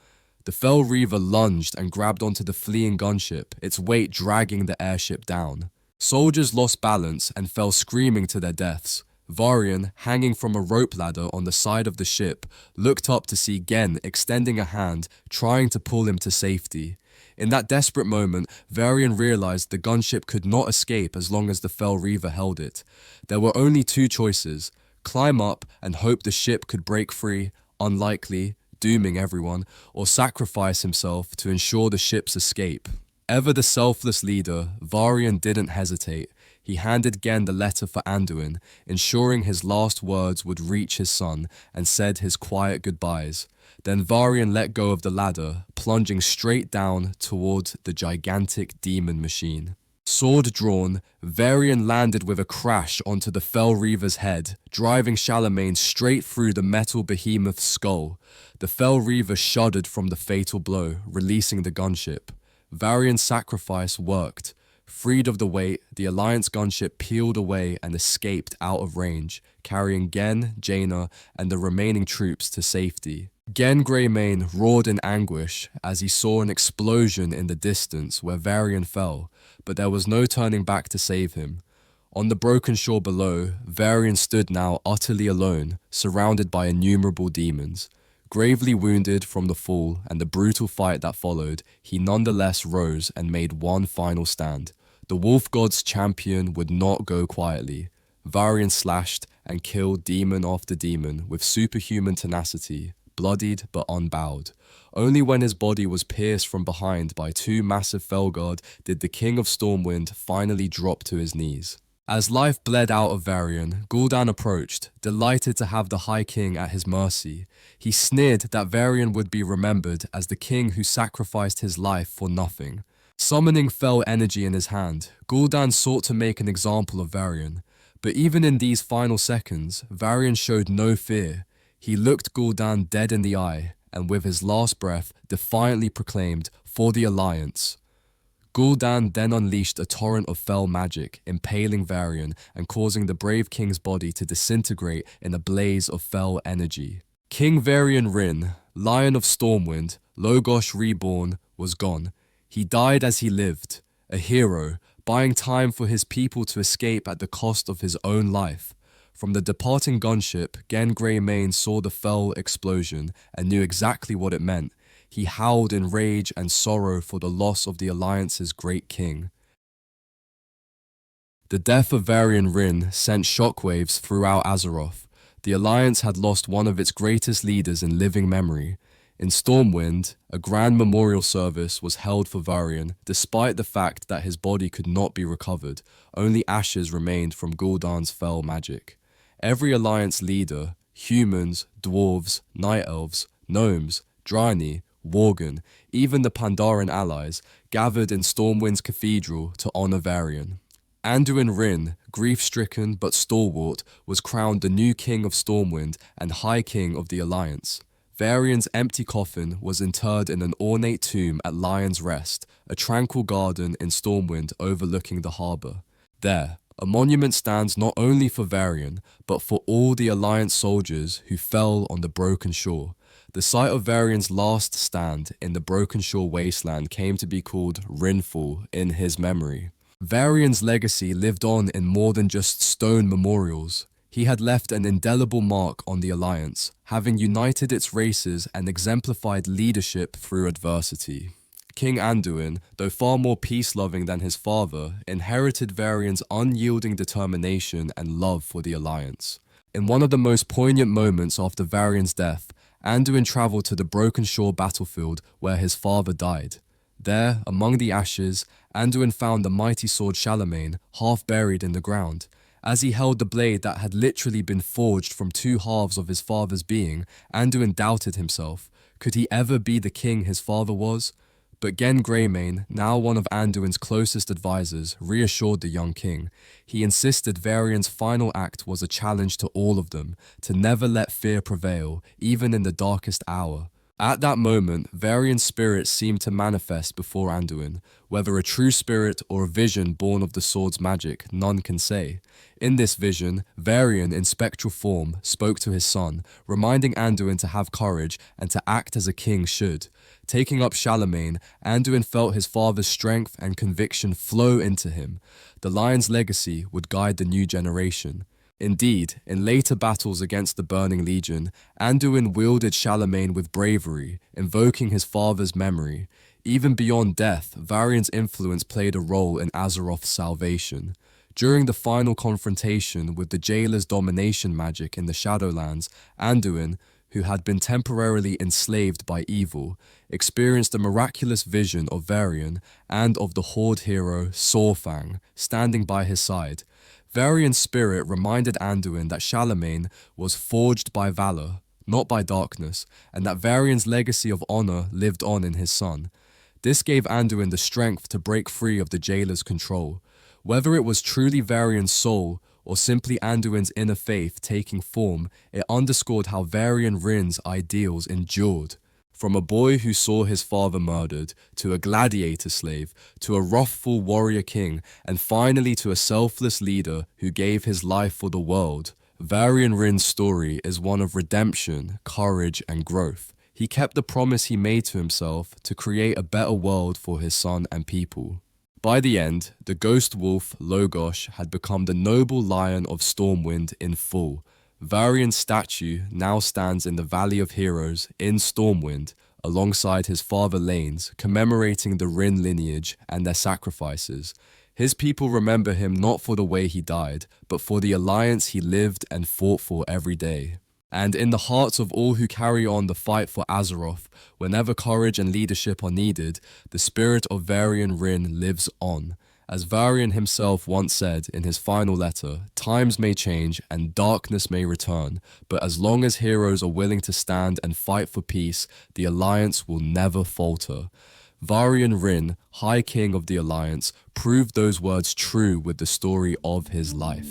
The Fel Reaver lunged and grabbed onto the fleeing gunship, its weight dragging the airship down. Soldiers lost balance and fell screaming to their deaths. Varian, hanging from a rope ladder on the side of the ship, looked up to see Genn extending a hand, trying to pull him to safety. In that desperate moment, Varian realized the gunship could not escape as long as the Fel Reaver held it. There were only two choices: climb up and hope the ship could break free, unlikely, dooming everyone, or sacrifice himself to ensure the ship's escape. Ever the selfless leader, Varian didn't hesitate. He handed Genn the letter for Anduin, ensuring his last words would reach his son, and said his quiet goodbyes. Then Varian let go of the ladder, plunging straight down toward the gigantic demon machine. Sword drawn, Varian landed with a crash onto the Fel Reaver's head, driving Charlemagne straight through the metal behemoth's skull. The Fel Reaver shuddered from the fatal blow, releasing the gunship. Varian's sacrifice worked. Freed of the weight, the Alliance gunship peeled away and escaped out of range, carrying Genn, Jaina, and the remaining troops to safety. Genn Greymane roared in anguish as he saw an explosion in the distance where Varian fell, but there was no turning back to save him. On the broken shore below, Varian stood now utterly alone, surrounded by innumerable demons. Gravely wounded from the fall and the brutal fight that followed, he nonetheless rose and made one final stand. The Wolf God's champion would not go quietly. Varian slashed and killed demon after demon with superhuman tenacity, bloodied but unbowed. Only when his body was pierced from behind by two massive Felguard did the King of Stormwind finally drop to his knees. As life bled out of Varian, Gul'dan approached, delighted to have the High King at his mercy. He sneered that Varian would be remembered as the king who sacrificed his life for nothing. Summoning Fel energy in his hand, Gul'dan sought to make an example of Varian. But even in these final seconds, Varian showed no fear. He looked Gul'dan dead in the eye, and with his last breath, defiantly proclaimed, "For the Alliance." Gul'dan then unleashed a torrent of Fel magic, impaling Varian and causing the brave king's body to disintegrate in a blaze of Fel energy. King Varian Wrynn, Lion of Stormwind, Logosh reborn, was gone. He died as he lived, a hero, buying time for his people to escape at the cost of his own life. From the departing gunship, Genn Greymane saw the Fel explosion and knew exactly what it meant. He howled in rage and sorrow for the loss of the Alliance's great king. The death of Varian Wrynn sent shockwaves throughout Azeroth. The Alliance had lost one of its greatest leaders in living memory. In Stormwind, a grand memorial service was held for Varian, despite the fact that his body could not be recovered. Only ashes remained from Gul'dan's Fel magic. Every Alliance leader, humans, dwarves, night elves, gnomes, Draenei, Worgen, even the Pandaren allies, gathered in Stormwind's cathedral to honor Varian. Anduin Wrynn, grief-stricken but stalwart, was crowned the new king of Stormwind and High King of the Alliance. Varian's empty coffin was interred in an ornate tomb at Lion's Rest, a tranquil garden in Stormwind overlooking the harbour. There, a monument stands not only for Varian, but for all the Alliance soldiers who fell on the Broken Shore. The site of Varian's last stand in the Broken Shore wasteland came to be called Wrynnfall in his memory. Varian's legacy lived on in more than just stone memorials. He had left an indelible mark on the Alliance, having united its races and exemplified leadership through adversity. King Anduin, though far more peace-loving than his father, inherited Varian's unyielding determination and love for the Alliance. In one of the most poignant moments after Varian's death, Anduin travelled to the Broken Shore battlefield where his father died. There, among the ashes, Anduin found the mighty sword Charlemagne, half buried in the ground. As he held the blade that had literally been forged from two halves of his father's being, Anduin doubted himself. Could he ever be the king his father was? But Gen Greymane, now one of Anduin's closest advisors, reassured the young king. He insisted Varian's final act was a challenge to all of them, to never let fear prevail, even in the darkest hour. At that moment, Varian's spirit seemed to manifest before Anduin. Whether a true spirit or a vision born of the sword's magic, none can say. In this vision, Varian, in spectral form, spoke to his son, reminding Anduin to have courage and to act as a king should. Taking up Charlemagne, Anduin felt his father's strength and conviction flow into him. The lion's legacy would guide the new generation. Indeed, in later battles against the Burning Legion, Anduin wielded Charlemagne with bravery, invoking his father's memory. Even beyond death, Varian's influence played a role in Azeroth's salvation. During the final confrontation with the Jailer's domination magic in the Shadowlands, Anduin, who had been temporarily enslaved by evil, experienced a miraculous vision of Varian and of the Horde hero Saurfang standing by his side. Varian's spirit reminded Anduin that Charlemagne was forged by valor, not by darkness, and that Varian's legacy of honor lived on in his son. This gave Anduin the strength to break free of the Jailer's control. Whether it was truly Varian's soul or simply Anduin's inner faith taking form, it underscored how Varian Wrynn's ideals endured. From a boy who saw his father murdered, to a gladiator slave, to a wrathful warrior king, and finally to a selfless leader who gave his life for the world, Varian Wrynn's story is one of redemption, courage, and growth. He kept the promise he made to himself to create a better world for his son and people. By the end, the ghost wolf, Logosh, had become the noble lion of Stormwind in full. Varian's statue now stands in the Valley of Heroes in Stormwind, alongside his father Lane's, commemorating the Wrynn lineage and their sacrifices. His people remember him not for the way he died, but for the alliance he lived and fought for every day. And in the hearts of all who carry on the fight for Azeroth, whenever courage and leadership are needed, the spirit of Varian Wrynn lives on. As Varian himself once said in his final letter, times may change and darkness may return, but as long as heroes are willing to stand and fight for peace, the Alliance will never falter. Varian Wrynn, High King of the Alliance, proved those words true with the story of his life.